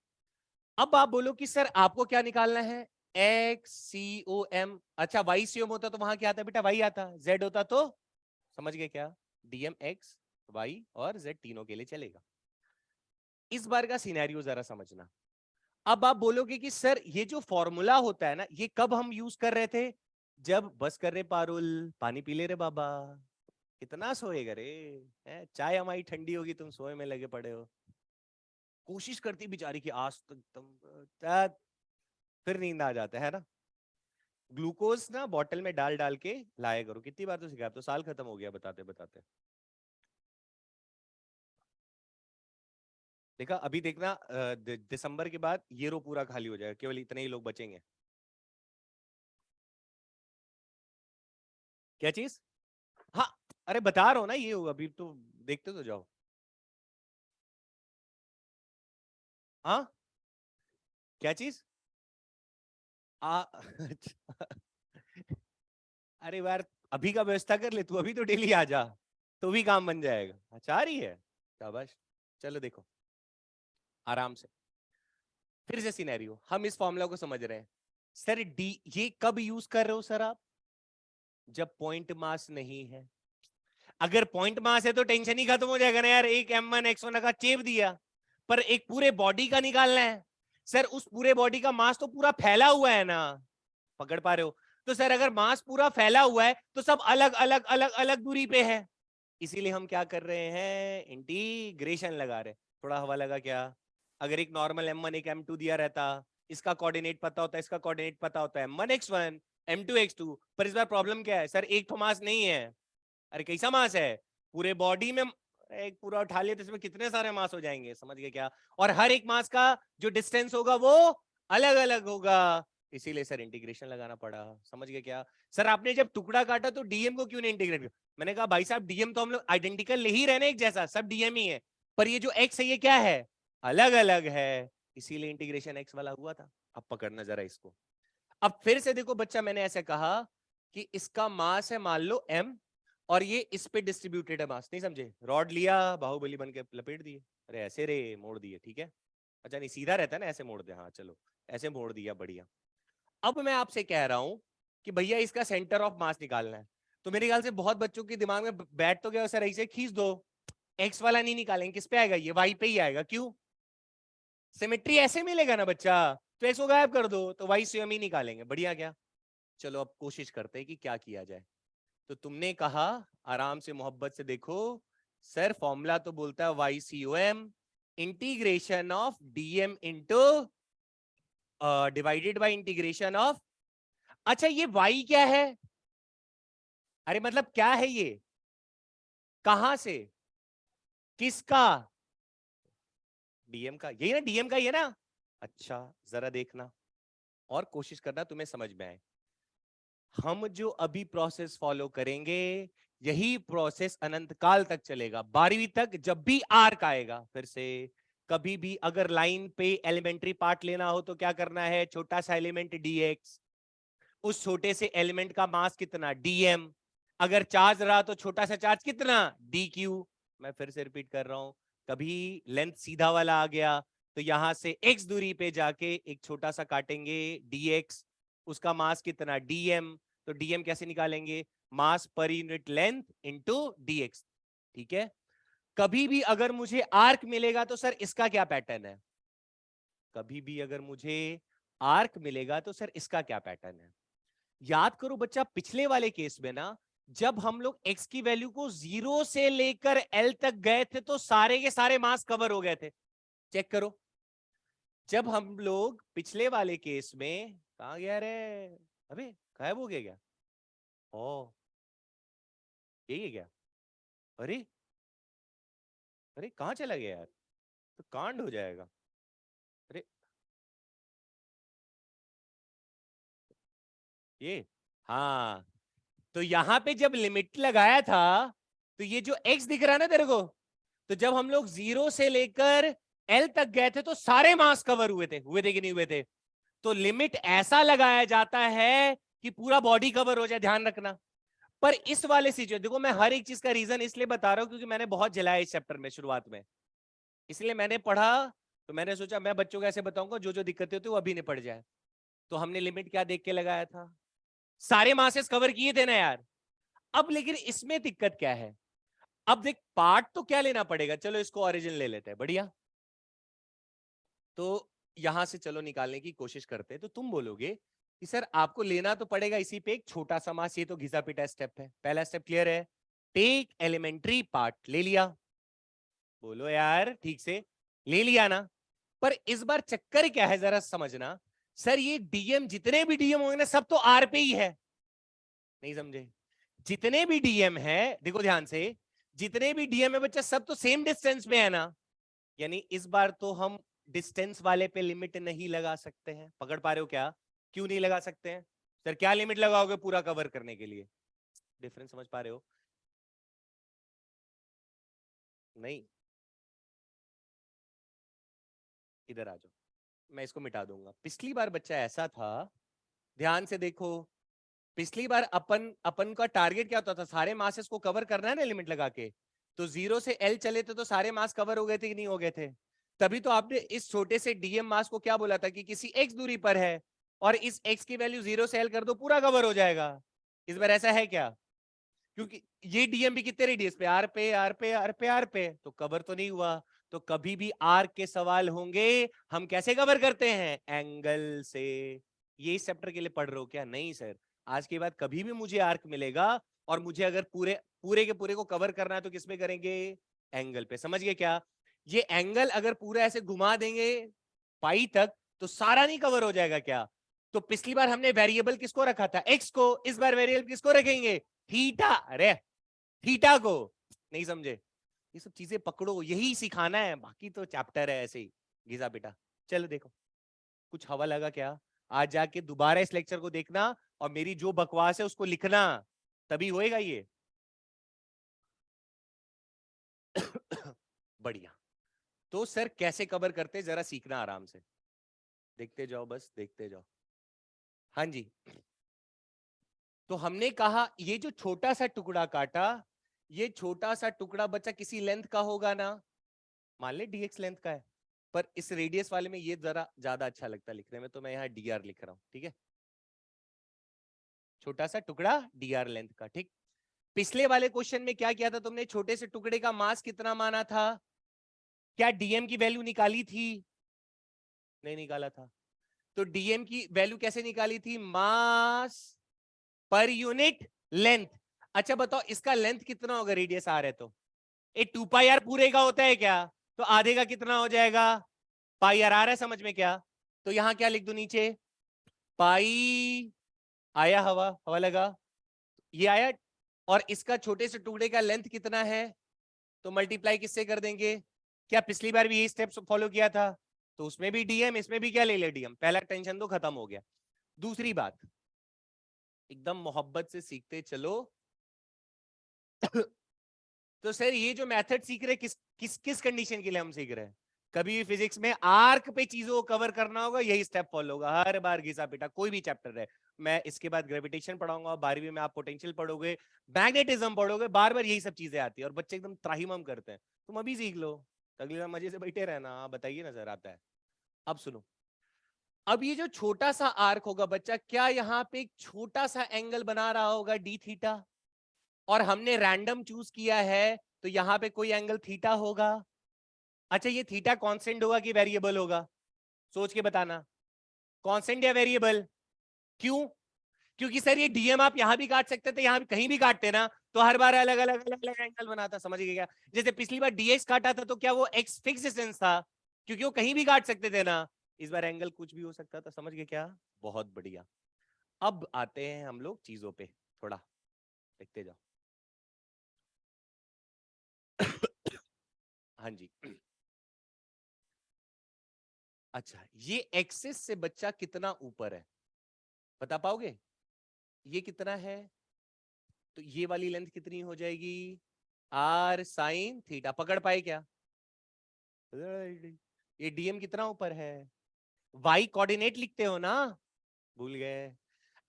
अब आप बोलो कि सर आपको क्या निकालना है? एक्स सी ओ एम। अच्छा वाई सी ओम होता तो वहां क्या आता बेटा? वाई आता। जेड होता तो समझ गए क्या? डीएम एक्स वाई और जेड तीनों के लिए चलेगा। इस बार का सिनेरियो जरा समझना। अब आप बोलोगे कि सर ये जो फॉर्मूला होता है ना, ये कब हम यूज कर रहे थे? जब बस कर रहे पारुल, पानी पी ले रे बाबा, कितना सोएगा रे, चाय हमारी ठंडी होगी, तुम सोए में लगे पड़े हो। कोशिश करती बेचारी की आज तक तुम, फिर नींद आ जाता है ना। ग्लूकोज ना बॉटल में डाल डाल के लाया करो। कितनी बार तो सिखाया, तो साल खत्म हो गया बताते बताते। देखा, अभी देखना दिसंबर के बाद ये रो पूरा खाली हो जाएगा, केवल इतने ही लोग बचेंगे। क्या चीज? हाँ, अरे बता रहा हूँ ना ये होगा, अभी तो देखते तो जाओ। हाँ, क्या चीज? आ अच्छा। अरे यार, अभी का व्यवस्था कर ले तू, अभी तो डेली आ जा, तो भी काम बन जाएगा। अच्छा आ रही है, शाबाश। चलो देखो आराम से, फिर से सिनेरियो, हम इस फॉर्मूला को समझ रहे हैं। सर डी ये कब यूज कर रहे हो सर आप? जब पॉइंट मास नहीं है। अगर पॉइंट मास है तो टेंशन ही खत्म हो जाएगा ना यार, एक m1 x1 का चेप दिया। पर एक पूरे बॉडी का निकालना है। सर उस पूरे बॉडी का मास तो पूरा फैला हुआ है ना, पकड़ पा रहे हो? तो सर अगर मास पूरा फैला हुआ है तो सब अलग अलग अलग अलग दूरी पे है। इसीलिए हम क्या कर रहे हैं? इंटीग्रेशन लगा रहे हैं। थोड़ा हवा लगा क्या? अगर एक नॉर्मल m1 एक m2 दिया रहता, इसका कोऑर्डिनेट पता होता, इसका कोऑर्डिनेट पता होता है, m1 x1 m2 x2। पर इस बार प्रॉब्लम क्या है सर? एक तो मास नहीं है। अरे कैसा मास है? पूरे बॉडी में एक पूरा उठा लिया तो इसमें कितने सारे मास हो जाएंगे, समझ गए क्या? और हर एक मास का जो डिस्टेंस होगा वो अलग अलग होगा। इसीलिए सर इंटीग्रेशन लगाना पड़ा, समझ गए क्या? सर आपने जब टुकड़ा काटा तो डीएम को क्यों नहीं इंटीग्रेट किया? मैंने कहा भाई साहब डीएम तो हम लोग आइडेंटिकल ले ही रहे ना, एक जैसा सब डीएम ही है, पर ये जो एक्स है ये क्या है? अलग अलग है। इसीलिए इंटीग्रेशन एक्स वाला हुआ था। अब पकड़ना जरा इसको। अब फिर से देखो बच्चा, मैंने ऐसे कहा कि इसका मास है मान लो m, और ये इस पे डिस्ट्रीब्यूटेड है मास, नहीं समझे? रॉड लिया, बाहुबली बन के लपेट दिए। अरे ऐसे रे मोड़ दिए, ठीक है। अच्छा नहीं सीधा रहता है ना, ऐसे मोड़ दे, हाँ चलो ऐसे मोड़ दिया, बढ़िया। अब मैं आपसे कह रहा हूं कि भैया इसका सेंटर ऑफ मास निकालना है। तो मेरे ख्याल से बहुत बच्चों के दिमाग में बैठ तो गया सर ऐसे खींच दो, एक्स वाला नहीं निकालेंगे, किस पे आएगा? ये वाई पे ही आएगा। क्यों? सिमेट्री ऐसे मिलेगा ना बच्चा, तो x को गायब कर दो तो y स्वयं ही निकालेंगे। बढ़िया क्या? चलो अब कोशिश करते हैं कि क्या किया जाए। तो तुमने कहा आराम से मोहब्बत से देखो सर, फॉर्मूला तो बोलता है YCOM integration of DM into divided by integration of. अच्छा ये y क्या है? अरे मतलब क्या है ये? कहां से? किसका? DM का। यही ना, DM का ही है ना? अच्छा जरा देखना और कोशिश करना तुम्हें समझ में आए। हम जो अभी प्रोसेस फॉलो करेंगे यही प्रोसेस अनंत काल तक चलेगा, 12वीं तक। जब भी आर्क आएगा, फिर से कभी भी अगर लाइन पे एलिमेंट्री पार्ट लेना हो तो क्या करना है? छोटा सा एलिमेंट dx, उस छोटे से एलिमेंट का मास कितना? dm। अगर चार्ज रहा तो छोटा सा चार्ज कितना? dq। मैं फिर से रिपीट कर रहा हूं, कभी लेंथ सीधा वाला आ गया तो यहां से x दूरी पे जाके एक छोटा सा काटेंगे dx, उसका मास कितना? dm। तो dm कैसे निकालेंगे? मास per unit length into dx। ठीक है। कभी भी अगर मुझे आर्क मिलेगा तो सर इसका क्या पैटर्न है? कभी भी अगर मुझे आर्क मिलेगा तो सर इसका क्या पैटर्न है? याद करो बच्चा, पिछले वाले केस में ना, जब हम लोग x की वैल्यू को 0 से लेकर l तक गए थे तो सारे के सारे मास कवर हो गए थे। चेक करो, जब हम लोग पिछले वाले केस में, कहा गया रे? अबे गायब हो गया क्या? ओ यही है क्या? अरे अरे कहां चला गया यार? तो कांड हो जाएगा। अरे ये, हाँ, तो यहां पे जब लिमिट लगाया था तो ये जो x दिख रहा है ना तेरे को, तो जब हम लोग 0 से लेकर l तक गए थे तो सारे मास कवर हुए थे कि नहीं हुए थे? तो लिमिट ऐसा लगाया जाता है कि पूरा बॉडी कवर हो जाए, ध्यान रखना। पर इस वाले सिचुएशन देखो, मैं हर एक चीज का रीजन इसलिए बता रहा हूं क्योंकि मैंने बहुत जलाया इस चैप्टर में शुरुआत में, इसलिए मैंने पढ़ा। तो मैंने सोचा मैं बच्चों को ऐसे बताऊंगा जो जो दिक्कतें होती है वो अभी नहीं पड़ जाए। तो हमने लिमिट क्या देख के लगाया था? सारे मासेस कवर किए थे ना यार। अब लेकिन इसमें दिक्कत क्या है? अब देख, पार्ट तो क्या लेना पड़ेगा, चलो इसको ओरिजिन ले लेते हैं। बढ़िया, तो यहां से चलो निकालने की कोशिश करते हैं। तो तुम बोलोगे कि सर आपको लेना तो पड़ेगा इसी पे एक छोटा सा मास, ये तो घिसा पिटा स्टेप है। पहला स्टेप क्लियर है? टेक एलिमेंट्री पार्ट, ले लिया? बोलो यार ठीक से, ले लिया ना? पर इस बार चक्कर क्या है जरा समझना। सर ये डीएम, जितने भी डीएम होंगे ना सब तो आर पे ही है। नहीं समझे? जितने भी डीएम है, देखो ध्यान से, जितने भी डीएम है बच्चा सब तो सेम डिस्टेंस पे है ना। यानी इस बार तो हम डिस्टेंस वाले पे लिमिट नहीं लगा सकते हैं। पकड़ पा रहे हो क्या? क्यों नहीं लगा सकते हैं? सर क्या लिमिट लगाओगे पूरा कवर करने के लिए? डिफरेंस समझ पा रहे हो? नहीं, इधर आ जाओ, मैं इसको मिटा दूंगा। पिछली बार बच्चा ऐसा था, ध्यान से देखो, पिछली बार अपन अपन का टारगेट क्या होता था? सारे मासेस को कवर करना है ना लिमिट लगा के। तो 0 से L चले थे तो सारे मास कवर हो गए थे कि नहीं हो गए थे? तभी तो आपने इस छोटे से डीएम मास को क्या बोला था कि किसी x दूरी पर है और इस x की वैल्यू 0 से L कर दो, पूरा कवर हो जाएगा। इस बार ऐसा है क्या? क्योंकि ये डीएम भी कितने रेडियस पे? आर पे, आर पे, आर पे, आर पे, तो कवर तो नहीं हुआ। तो कभी भी आर के सवाल होंगे, हम कैसे कवर करते हैं? एंगल से। ये इस चैप्टर के लिए पढ़ रहे हो क्या? नहीं सर, आज के बाद कभी भी मुझे आर्क मिलेगा और मुझे अगर पूरे पूरे के पूरे को कवर करना है तो किस पे करेंगे? एंगल पे। समझ गए क्या? ये एंगल अगर पूरा ऐसे घुमा देंगे पाई तक तो सारा नहीं कवर हो जाएगा क्या? तो पिछली बार हमने वेरिएबल किसको रखा था? एक्स को। इस बार वेरिएबल किसको रखेंगे? थीटा। अरे थीटा को। नहीं समझे? ये सब चीजें पकड़ो, यही सिखाना है, बाकी तो चैप्टर है ऐसे ही घिसा पिटा। चलो देखो, कुछ हवा लगा क्या? आज जाके दोबारा इस लेक्चर को देखना और मेरी जो बकवास है उसको लिखना, तभी होएगा ये। बढ़िया। तो सर कैसे कवर करते जरा सीखना आराम से, देखते जाओ, बस देखते जाओ। हाँ जी, तो हमने कहा ये जो छोटा सा टुकड़ा काटा, ये छोटा सा टुकड़ा बच्चा किसी लेंथ का होगा ना? मान ले dx लेंथ का है। पर इस रेडियस वाले में ये जरा ज्यादा अच्छा लगता है लिखने में, तो मैं यहाँ dr लिख रहा हूं। ठीक है, छोटा सा टुकड़ा dr लेंथ का। ठीक। पिछले वाले क्वेश्चन में क्या किया था तुमने? छोटे से टुकड़े का मास कितना माना था? क्या डीएम की वैल्यू निकाली थी? नहीं निकाला था। तो डीएम की वैल्यू कैसे निकाली थी? मास पर यूनिट लेंथ। अच्छा बताओ इसका लेंथ कितना होगा रेडियस आर है तो? ये 2 पाई आर पूरे का होता है क्या? तो आधे का कितना हो जाएगा? पाई आर। आ रहा है समझ में क्या? तो यहां क्या लिख दो नीचे? पाई आया, हवा हवा लगा, ये आया। और इसका छोटे से टुकड़े का लेंथ कितना है? तो मल्टीप्लाई किससे कर देंगे? क्या पिछली बार भी यही स्टेप फॉलो किया था? तो उसमें भी डीएम, इसमें भी क्या ले ले डीएम। पहला टेंशन तो खत्म हो गया। दूसरी बात, एकदम मोहब्बत से सीखते चलो। तो सर ये जो मेथड सीख रहे किस किस किस कंडीशन के लिए हम सीख रहे हैं? कभी भी फिजिक्स में आर्क पे चीजों को कवर करना होगा, यही स्टेप फॉलो होगा हर बार, घिसा पिटा कोई भी चैप्टर है। मैं इसके बाद ग्रेविटेशन पढ़ाऊंगा, 12वीं में आप पोटेंशियल पढ़ोगे, मैग्नेटिज्म पढ़ोगे, बार बार यही सब चीजें आती है और बच्चे एकदम त्राहिमाम करते हैं। तुम अभी सीख लो, अगले बार मजे से बैठे रहना। बताइए ना सर, आता है? अब सुनो, अब ये जो छोटा सा आर्क होगा बच्चा, क्या यहाँ पे एक छोटा सा एंगल बना रहा होगा डी थीटा? और हमने रैंडम चूज किया है, तो यहां पे कोई एंगल थीटा होगा। अच्छा ये थीटा कांस्टेंट होगा कि वेरिएबल होगा? सोच के बताना, कांस्टेंट या वेरिएबल? क्यों? क्योंकि सर ये डीएम आप यहां भी काट सकते थे, यहां भी कहीं भी काटते ना, तो हर बार अलग अलग अलग अलग एंगल बनाता। समझ गए क्या? जैसे पिछली बार डीएक्स काटा था, तो क्या वो एक्स फिक्स डिस्टेंस था? क्योंकि वो कहीं भी काट सकते थे ना। इस बार एंगल कुछ भी हो सकता था। समझ गए क्या? बहुत बढ़िया। अब आते हैं हम लोग चीजों पे, थोड़ा देखते जाओ। हाँ जी। अच्छा, ये एक्सिस से बच्चा कितना ऊपर है बता पाओगे? ये कितना है? तो ये वाली लेंथ कितनी हो जाएगी? R sine theta. पकड़ पाए क्या? ये डीएम कितना ऊपर है? वाई कोऑर्डिनेट लिखते हो ना? भूल गए?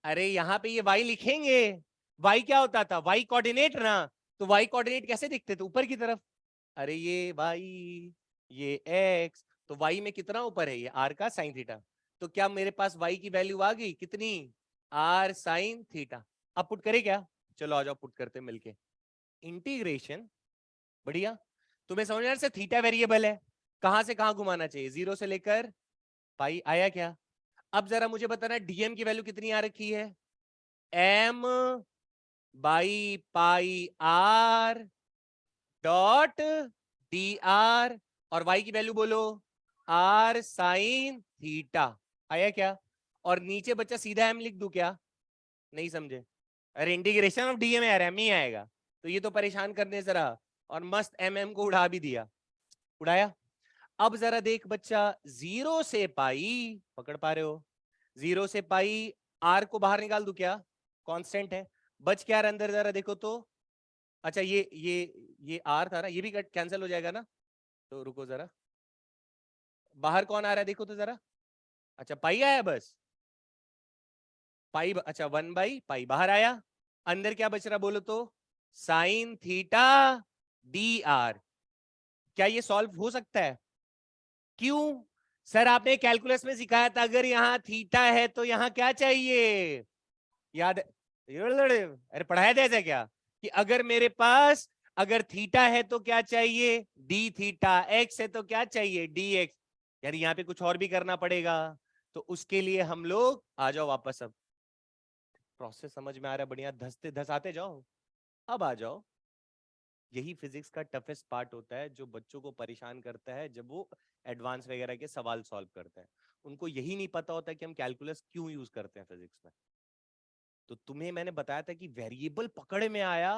अरे यहां पे ये वाई लिखेंगे। वाई क्या होता था? वाई कोऑर्डिनेट ना। तो वाई कोऑर्डिनेट कैसे दिखते थे? ऊपर की तरफ। अरे ये वाई, ये एक्स, तो वाई में कितना ऊपर है? ये आर का साइन थीटा। तो क्या मेरे पास वाई की वैल्यू आ गई कितनी? R sine theta. अब पुट करे क्या? चलो आ जाओ पुट करते मिलके। इंटीग्रेशन, बढ़िया। तुम्हें समझ में आ रहा है थीटा वेरिएबल है, कहां से कहां घुमाना चाहिए? 0 से लेकर पाई। आया क्या? अब जरा मुझे बताना डीएम की वैल्यू कितनी आ रखी है? M by pi R dot D R. और वाई की वैल्यू बोलो, आर साइन थीटा। आया क्या? और नीचे बच्चा सीधा एम लिख दूं क्या? नहीं समझे? अरे इंटीग्रेशन ऑफ डीएम है, एम ही आएगा। तो ये तो परेशान करने जरा, और मस्त एम को उड़ा भी दिया। उड़ाया। अब जरा देख बच्चा, 0 से पाई, पकड़ पा रहे हो? 0 से पाई, आर को बाहर निकाल दूं क्या? कांस्टेंट है। बच क्या रहा अंदर जरा देखो तो? अच्छा ये आर था ना, ये भी कैंसिल हो जाएगा ना? तो रुको जरा, बाहर कौन आ रहा है देखो तो जरा। अच्छा पाई आया बस। पाई, अच्छा 1/पाई बाहर आया। अंदर क्या बच रहा बोलो तो? Sine theta D R. क्या ये सॉल्व हो सकता है? क्यों? सर आपने कैलकुलस में सिखाया था, अगर यहाँ थीटा है तो यहाँ क्या चाहिए? याद अरे पढ़ाया था ऐसा क्या? कि अगर मेरे पास, अगर थीटा है तो क्या चाहिए? D theta. एक्स है तो क्या चाहिए? D x. यार यहाँ पे कुछ और भी करना पड़ेगा। तो उसके लिए हम लोग, आ जाओ वापस। अब प्रोसेस समझ में आ रहा है? बढ़िया, धसते धसाते जाओ। अब आ जाओ। यही फिजिक्स का टफेस्ट पार्ट होता है, जो बच्चों को परेशान करता है जब वो एडवांस वगैरह के सवाल सॉल्व करते हैं। उनको यही नहीं पता होता कि हम कैलकुलस क्यों यूज करते हैं फिजिक्स में। तो तुम्हें मैंने बताया था कि वेरिएबल पकड़ में आया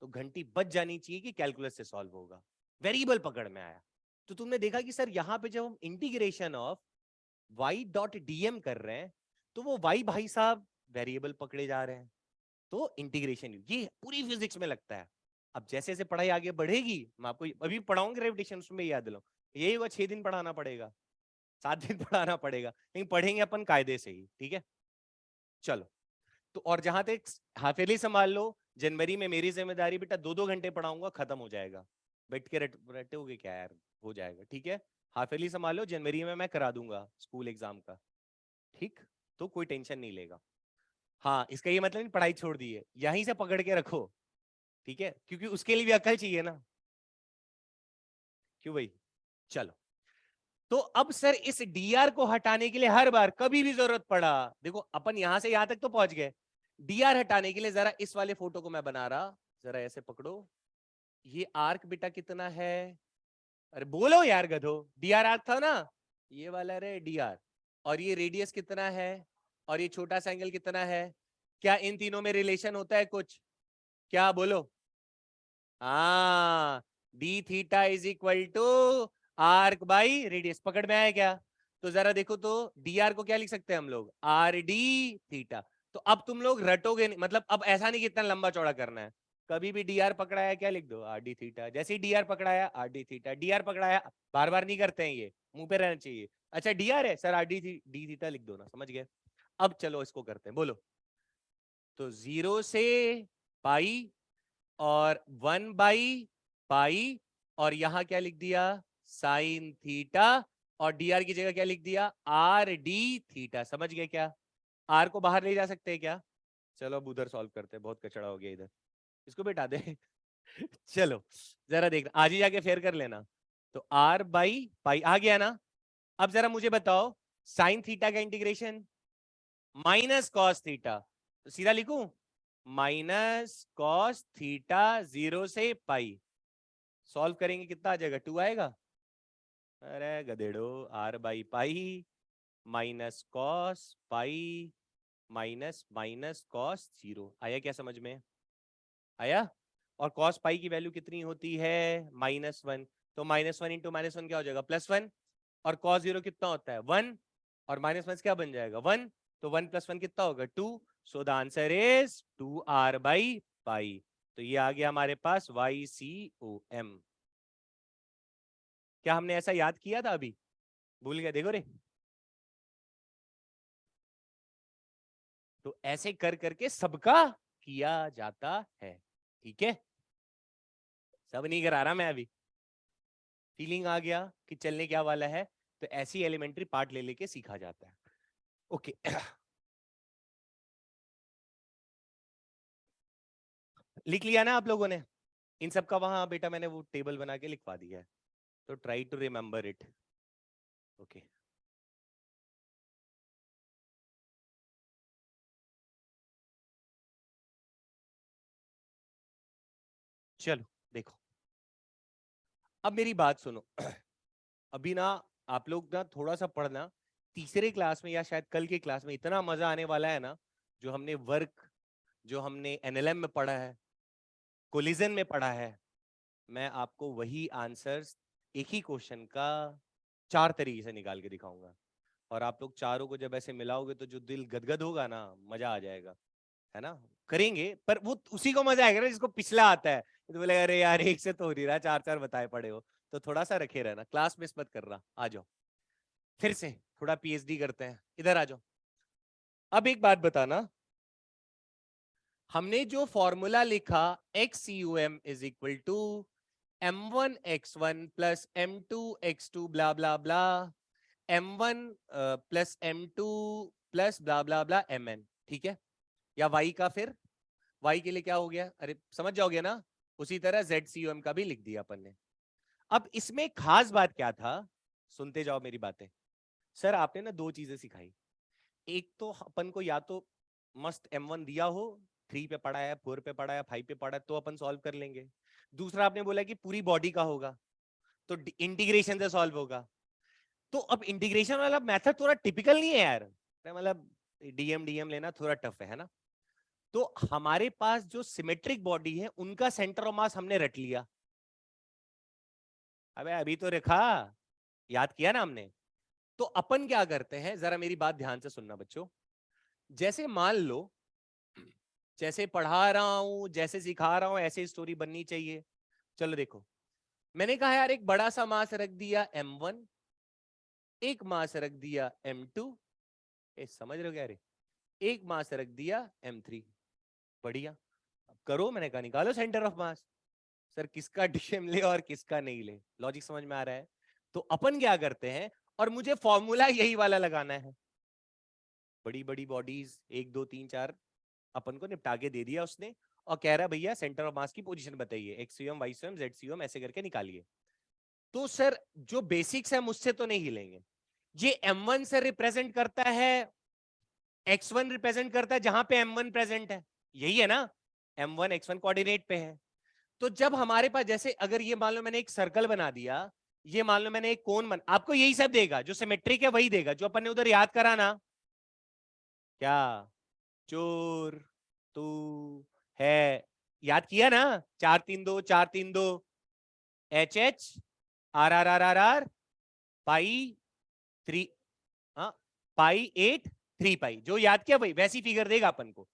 तो घंटी बज जानी चाहिए कि कैलकुलस से सॉल्व होगा। वेरिएबल पकड़ में आया तो तुमने देखा कि सर यहां पे जब हम integration of Y dot dm कर रहे हैं, तो वो वाई भाई साहब वेरिएबल पकड़े जा रहे हैं। तो इंटीग्रेशन ये पूरी फिजिक्स में लगता है। अब जैसे जैसे पढ़ाई आगे बढ़ेगी, मैं आपको अभी पढ़ाऊंगा ग्रेविटेशन, उसमें याद दिलाऊं। यही हुआ 6 दिन पढ़ाना पड़ेगा, 7 दिन पढ़ाना पड़ेगा, लेकिन पढ़ेंगे अपन कायदे से ही। ठीक है, चलो। तो और जहां तक हाफ ईयरली संभाल लो, जनवरी में मेरी जिम्मेदारी बेटा, 2-2 घंटे पढ़ाऊंगा, खत्म हो जाएगा। बैठ के रटोगे क्या यार? हो जाएगा, ठीक है। हाफ ईयरली संभालो, जनवरी में मैं करा दूंगा स्कूल एग्जाम का। ठीक, तो कोई टेंशन नहीं लेगा। हाँ, इसका ये मतलब नहीं पढ़ाई छोड़ दी है, यहीं से पकड़ के रखो। ठीक है, क्योंकि उसके लिए भी अकल चाहिए ना। क्यों भाई? चलो, तो अब सर इस dr को हटाने के लिए हर बार कभी भी जरूरत पड़ा, देखो अपन यहां से यहां तक तो पहुंच गए, dr हटाने के लिए जरा इस वाले फोटो को मैं बना रहा, जरा ऐसे पकड़ो, ये आर्क बेटा कितना है, अरे बोलो यार गधो, dr आर्क था ना, ये वाला रे dr, और ये रेडियस कितना है, और ये छोटा सा एंगल कितना है, क्या इन तीनों में रिलेशन होता है कुछ, क्या बोलो, हाँ, D theta is equal to arc by radius, पकड़ में आया क्या, तो जरा देखो तो डी आर को क्या लिख सकते हैं हम लोग, आर डी थीटा, तो अब तुम लोग रटोगे नहीं, मतलब अब ऐसा नहीं कितना लंबा चौड़ा करना है, कभी भी डी आर पकड़ाया क्या लिख दो, आर डी थीटा, जैसे ही डी आर पकड़ाया R D theta, D R पकड़ाया, बार बार नहीं करते हैं ये, मुंह पे रहना चाहिए, अच्छा डी आर है sir, R D D theta लिख दो ना, समझ गए, अब चलो इसको करते हैं, बोलो, तो 0 से पाई और 1/पाई, और यहां क्या लिख दिया, साइन थीटा, और डी आर की जगह क्या लिख दिया, आर डी थीटा, समझ गए क्या, आर को बाहर ले जा सकते हैं क्या, चलो अब उधर सॉल्व करते हैं, बहुत कचड़ा हो गया इधर, इसको बेटा दे चलो जरा देखना, आज ही जाके फेयर कर लेना, तो आर बाई पाई आ गया ना, अब जरा मुझे बताओ साइन थीटा का इंटीग्रेशन माइनस कॉस थीटा, तो सीधा लिखूं, माइनस कॉस थीटा 0 से पाई, सॉल्व करेंगे कितना आ जाएगा, 2 आएगा, अरे गधेड़ो, r by pi minus cos pi minus minus cos 0, आया क्या समझ में, आया, और कॉस पाई की वैल्यू कितनी होती है, -1, तो -1 इंटू -1 क्या हो जाएगा, +1, और कॉस 0 कितना होता है 1, और -1 क्या बन जाएगा 1, तो 1 + 1 कितना होगा 2, सो द आंसर इज 2r/पाई, तो ये आ गया हमारे पास YCOM, क्या हमने ऐसा याद किया था अभी, भूल गया, देखो रे, तो ऐसे कर करके सबका किया जाता है, ठीक है, सब नहीं करा रहा मैं अभी, फीलिंग आ गया कि चलने क्या वाला है, तो ऐसी एलिमेंट्री पार्ट ले लेके सीखा जाता है, ओके लिख लिया ना आप लोगों ने, इन सब का वहां बेटा मैंने वो टेबल बना के लिखवा दिया है, तो try to remember it, okay, चलो देखो, अब मेरी बात सुनो अभी ना आप लोग ना थोड़ा सा पढ़ना, तीसरे क्लास में या शायद कल के क्लास में इतना मजा आने वाला है ना, जो हमने वर्क, जो हमने एनएलएम में पढ़ा है, कोलिजन में पढ़ा है, मैं आपको वही आंसर्स एक ही क्वेश्चन का 4 तरीके से निकाल के दिखाऊंगा, और आप लोग चारों को जब ऐसे मिलाओगे तो जो दिल गदगद होगा ना, मजा आ जाएगा, है ना, करेंगे, पर वो उसी को मजा आएगा ना जिसको पिछला आता है, तो बोले अरे यार एक से तो हो नहीं रहा, 4 4 बताए पड़े हो, तो थोड़ा सा रखे रहना, क्लास मिस मत कर रहा, आ जाओ फिर से थोड़ा पीएचडी करते हैं, इधर आ जाओ, अब एक बात बताना, हमने जो फॉर्मूला लिखा XCUM is equal to m1x1 plus m2x2 blah blah blah, m1 plus m2 plus blah blah blah mn, ठीक है, या y का फिर y के लिए क्या हो गया, अरे समझ जाओगे ना, उसी तरह ZCUM का भी लिख दिया अपन ने, अब इसमें खास बात क्या था, सुनते जाओ मेरी बातें, सर आपने ना दो चीजें सिखाई, एक तो अपन को या तो मस्त M1 दिया हो, 3 पे पढ़ा है, 4 पे पढ़ा है, 5 पे पढ़ा है, तो अपन सॉल्व कर लेंगे, दूसरा आपने बोला कि पूरी बॉडी का होगा, तो इंटीग्रेशन से सॉल्व होगा, तो अब इंटीग्रेशन वाला मेथड थोड़ा टिपिकल नहीं है यार, मतलब डीएम डीएम लेना थोड़ा टफ है ना, तो हमारे पास जो सिमेट्रिक बॉडी है उनका सेंटर ऑफ मास हमने रट लिया, अबे अभी तो रखा, याद किया ना हमने, तो अपन क्या करते हैं, जरा मेरी बात ध्यान से सुनना बच्चों, जैसे मान लो, जैसे पढ़ा रहा हूं, जैसे सिखा रहा हूं, ऐसे स्टोरी बननी चाहिए, चलो देखो, मैंने कहा यार एक बड़ा सा मास रख दिया m1, एक मास रख दिया m2, समझ रहे हो क्या रे, एक मास रख दिया m3, बढ़िया, अब करो, मैंने कहा निकालो सेंटर ऑफ मास, सर किसका डीएम ले और किसका नहीं ले, लॉजिक समझ में आ रहा है, तो अपन क्या करते हैं, और मुझे फॉर्मूला यही वाला लगाना है, बड़ी बड़ी बॉडीज 1 2 3 4 अपन को निपटा के दे दिया उसने, और कह रहा है भैया सेंटर ऑफ मास की पोजीशन बताइए, XCUM YCUM ZCUM ऐसे करके निकालिए, तो सर जो बेसिक्स है मुझसे तो नहीं हिलेंगे। ये M1 से रिप्रेजेंट करता है, X1 रिप्रेजेंट करता है जहां पे M1 प्रेजेंट है, यही है ना, M1 X1 कोऑर्डिनेट पे है। तो जब हमारे पास, जैसे अगर ये मान लो मैंने एक सर्कल बना दिया, ये मान लो मैंने एक कोन बना, आपको यही सब देगा, जो सिमेट्रिक है वही देगा, जो अपन ने उधर याद करा ना, क्या चोर तू है, याद किया ना, 4 3 2 4 3 2, HH RRRRR पाई 3, हाँ पाई 8 3 पाई, जो याद किया भाई वैसी फिगर देगा अपन को।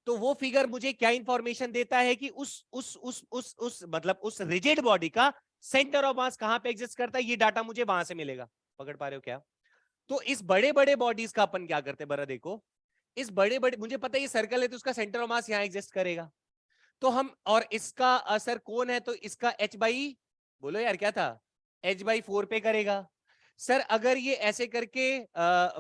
तो वो फिगर मुझे क्या इंफॉर्मेशन देता है कि उस मतलब उस रिजिड बॉडी का सेंटर ऑफ मास कहां पे एग्जिस्ट करता है, ये डाटा मुझे वहां से मिलेगा। पकड़ पा रहे हो क्या? तो इस बड़े बड़े बॉडीज का अपन क्या करते हैं बरा देखो, इस बड़े बड़े, मुझे पता है ये सर्कल है तो उसका सेंटर ऑफ मास यहां एग्जिस्ट करेगा, तो हम, और इसका असर कौन है, तो इसका h बाई, बोलो यार क्या था, h/4 पे करेगा। सर अगर ये ऐसे करके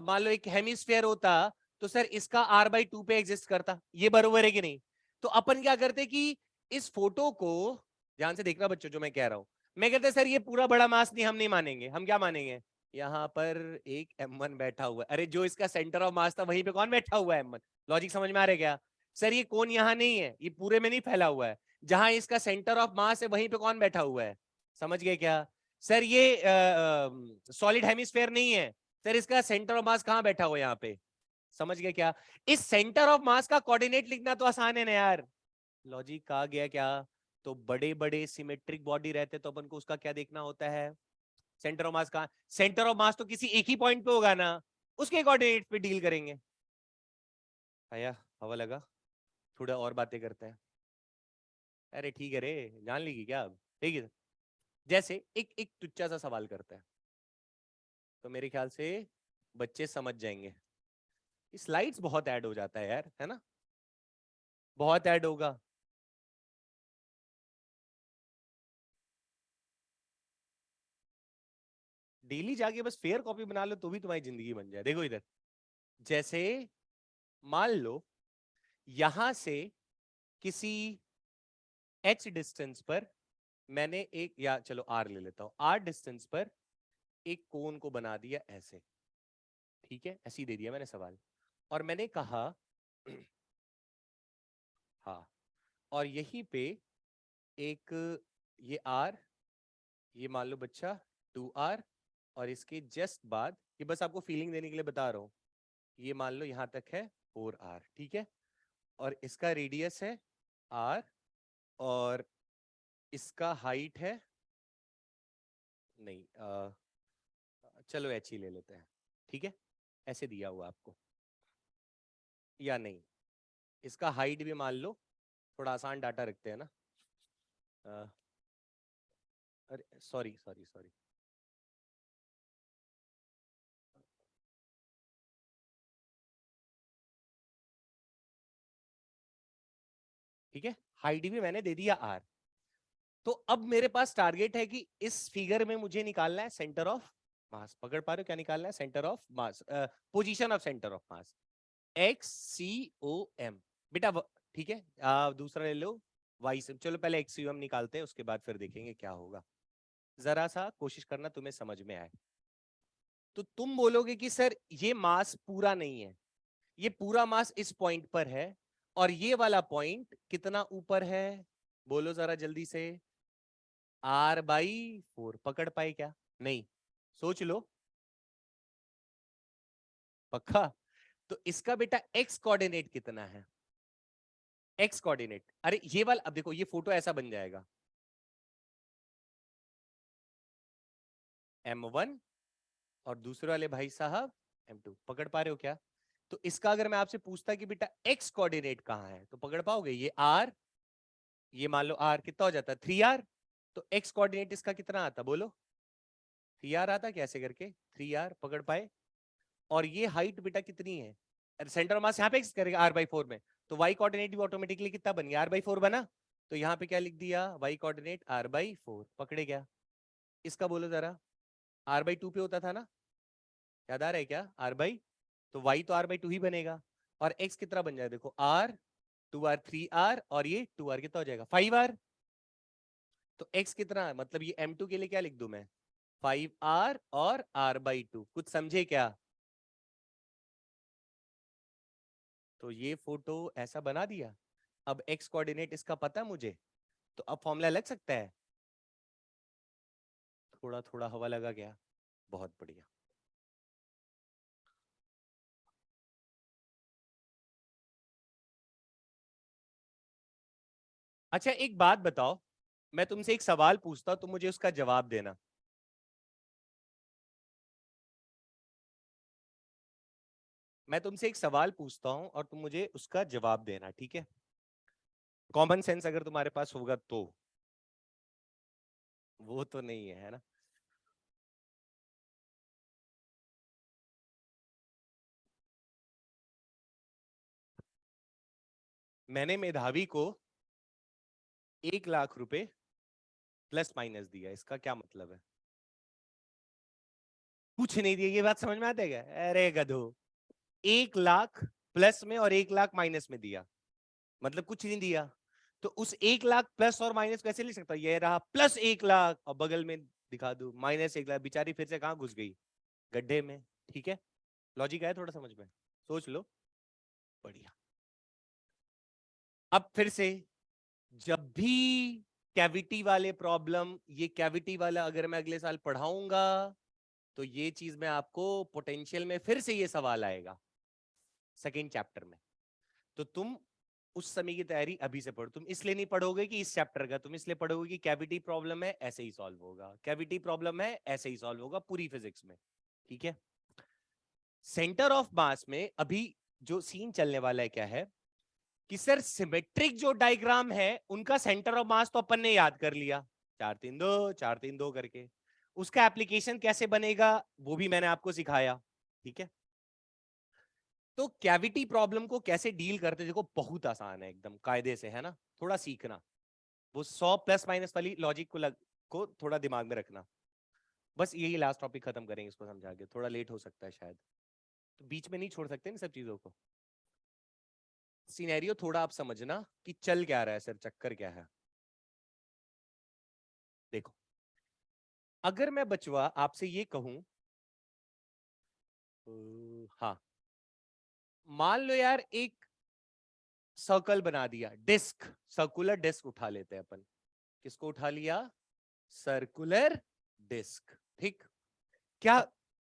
मान लो एक हेमिस्फेयर होता, तो सर इसका r/2 पे एग्जिस्ट करता, ये बरोबर है कि नहीं? तो अपन क्या करते कि इस फोटो को, ध्यान से देखना बच्चों जो मैं कह रहा हूं, मैं कहते सर ये पूरा बड़ा मास नहीं, हम नहीं मानेंगे, हम क्या मानेंगे, यहाँ पर एक M1 बैठा हुआ है, अरे जो इसका सेंटर ऑफ मास था वहीं पे कौन बैठा हुआ है, M1। लॉजिक समझ में आ रहा है क्या? सर ये कौन यहाँ नहीं है, ये पूरे में नहीं फैला हुआ है, जहां इसका सेंटर ऑफ मास है वहीं पे कौन बैठा हुआ है, समझ गए क्या? सर ये सॉलिड हेमिस्फेयर नहीं है, सर इसका सेंटर ऑफ मास कहाँ बैठा हुआ है, यहाँ पे, समझ गए क्या? इस सेंटर ऑफ मास का कोऑर्डिनेट लिखना तो आसान है ना यार, लॉजिक कहा गया क्या? तो बड़े बड़े सिमेट्रिक बॉडी रहते तो अपन को उसका क्या देखना होता है, सेंटर ऑफ मास कहाँ, सेंटर ऑफ मास तो किसी एक ही पॉइंट पे होगा ना, उसके कोऑर्डिनेट पे डील करेंगे। आया हवा लगा, थोड़ा और बातें करते हैं। अरे ठीक है रे, जान लेगी क्या अब, ठीक है। जैसे एक एक तुच्चा सा सवाल करता है, तो मेरे ख्याल से बच्चे समझ जाएंगे। स्लाइड्स बहुत ऐड हो जाता है यार, है ना, बहुत ऐड होगा। डेली जाके बस फेयर कॉपी बना लो तो भी तुम्हारी जिंदगी बन जाए। देखो इधर, जैसे मान लो यहां से किसी h डिस्टेंस पर मैंने एक, या चलो r ले लेता हूं, r डिस्टेंस पर एक कोन को बना दिया ऐसे, ठीक है, ऐसे ही दे दिया मैंने सवाल, और मैंने कहा हाँ, और यहीं पे एक, ये r, ये मान लो बच्चा 2r, और इसके जस्ट बाद, ये बस आपको फीलिंग देने के लिए बता रहा हूं, ये मान लो यहां तक है 4r, ठीक है, और इसका रेडियस है r, और इसका हाइट है, नहीं चलो h ही ले लेते हैं, ठीक है, ऐसे दिया हुआ आपको, या नहीं, इसका हाइट भी मान लो, थोड़ा आसान डाटा रखते हैं ना, अरे सॉरी सॉरी सॉरी, ठीक है, हाइट भी मैंने दे दिया r। तो अब मेरे पास टारगेट है कि इस फिगर में मुझे निकालना है सेंटर ऑफ मास, पकड़ पा रहे हो क्या निकालना है, centre of mass, position of centre of mass, XCOM, बेटा ठीक है, दूसरा ले लो वाई से, चलो पहले XCOM निकालते हैं, उसके बाद फिर देखेंगे क्या होगा, जरा सा कोशिश करना तुम्हें समझ में आए। तो तुम बोलोगे कि सर ये मास पूरा नहीं है, ये पूरा मास इस पॉइंट पर है, और ये वाला पॉइंट कितना ऊपर है, बोलो जरा जल्दी से, r/4, पकड़ पाए क्या? नहीं, सोच लो, पक्का? तो इसका बेटा x कोऑर्डिनेट कितना है, x कोऑर्डिनेट, अरे ये वाला, अब देखो ये फोटो ऐसा बन जाएगा, M1 और दूसरे वाले भाई साहब M2, पकड़ पा रहे हो क्या? तो इसका अगर मैं आपसे पूछता कि बेटा x कोऑर्डिनेट कहां है, तो पकड़ पाओगे, ये r, ये मान लो r कितना हो जाता है 3r, तो x कोऑर्डिनेट इसका कितना आता, बोलो 3r आता, कैसे करके 3r, पकड़ पाए? और ये हाइट बेटा कितनी है, सेंटर मास यहाँ पे एक्स करेगा r/4 में, तो y कोऑर्डिनेट भी ऑटोमेटिकली कितना बन गया, r/4 बना, तो यहाँ पे क्या लिख दिया, y कोऑर्डिनेट r/4, पकड़े क्या? इसका बोलो जरा, r/2 पे होता था ना, याद आ रहा है क्या, तो y तो r/2 ही बनेगा, और x कितना बन जाएगा, देखो r 2r 3r, और ये 2r कितना हो जाएगा 5r, तो x कितना, मतलब ये M2 के लिए क्या लिख दूं मैं, 5r और r/2। कुछ समझे क्या? तो ये फोटो ऐसा बना दिया। अब x कोऑर्डिनेट इसका पता मुझे, तो अब फॉर्मूला लग सकता है। थोड़ा थोड़ा हवा लगा गया, बहुत बढ़िया। अच्छा एक बात बताओ, मैं तुमसे एक सवाल पूछता हूं, तुम मुझे उसका जवाब देना। मैं तुमसे एक सवाल पूछता हूं और तुम मुझे उसका जवाब देना, ठीक है? कॉमन सेंस अगर तुम्हारे पास होगा तो। वो तो नहीं है, है ना? मैंने मेधावी को 1 लाख रुपए प्लस माइनस दिया, इसका क्या मतलब है? कुछ नहीं दिया, ये बात समझ में आता है क्या? अरे गधो, 1 लाख प्लस में और 1 लाख माइनस में दिया, मतलब कुछ नहीं दिया। तो उस 1 लाख प्लस और माइनस कैसे लिख सकता? ये रहा +1 लाख और बगल में दिखा दू -1 लाख। बेचारी फिर से कहां घुस गई? गड्ढे में। ठीक है, लॉजिक आया थोड़ा समझ में? सोच लो। बढ़िया। अब फिर से, जब भी कैविटी वाले प्रॉब्लम, ये कैविटी वाला अगर मैं अगले साल पढ़ाऊंगा, तो ये चीज में आपको पोटेंशियल में फिर से ये सवाल आएगा सेकेंड चैप्टर में। तो तुम उस समय की तैयारी अभी से पढ़ो। तुम इसलिए नहीं पढ़ोगे कि इस चैप्टर का, तुम इसलिए पढ़ोगे कि कैविटी प्रॉब्लम है ऐसे ही सॉल्व होगा, कैविटी प्रॉब्लम है ऐसे ही सॉल्व होगा पूरी फिजिक्स में। ठीक है? सेंटर ऑफ मास में अभी जो सीन चलने वाला है क्या है कि सर सिमेट्रिक जो डायग्राम है उनका सेंटर ऑफ मास तो अपन ने याद कर लिया, 4 3 2 4 3 2 करके। उसका एप्लीकेशन कैसे बनेगा वो भी मैंने आपको सिखाया। ठीक है? तो कैविटी प्रॉब्लम को कैसे डील करते, देखो बहुत आसान है एकदम कायदे से, है ना? थोड़ा सीखना, वो 100 प्लस माइनस वाली लॉजिक को थोड़ा दिमाग में रखना। बस यही लास्ट टॉपिक खत्म करेंगे इसको समझा के, थोड़ा लेट हो सकता है शायद, तो बीच में नहीं छोड़ सकते इन सब चीजों को। सिनेरियो थोड़ा आप समझना कि चल क्या रहा है सर, चक्कर क्या है। देखो, अगर मैं बचवा आपसे ये कहूं, हाँ, मान लो यार एक सर्कल बना दिया, डिस्क, सर्कुलर डिस्क उठा लेते हैं अपन। किसको उठा लिया? Circular disc. ठीक? क्या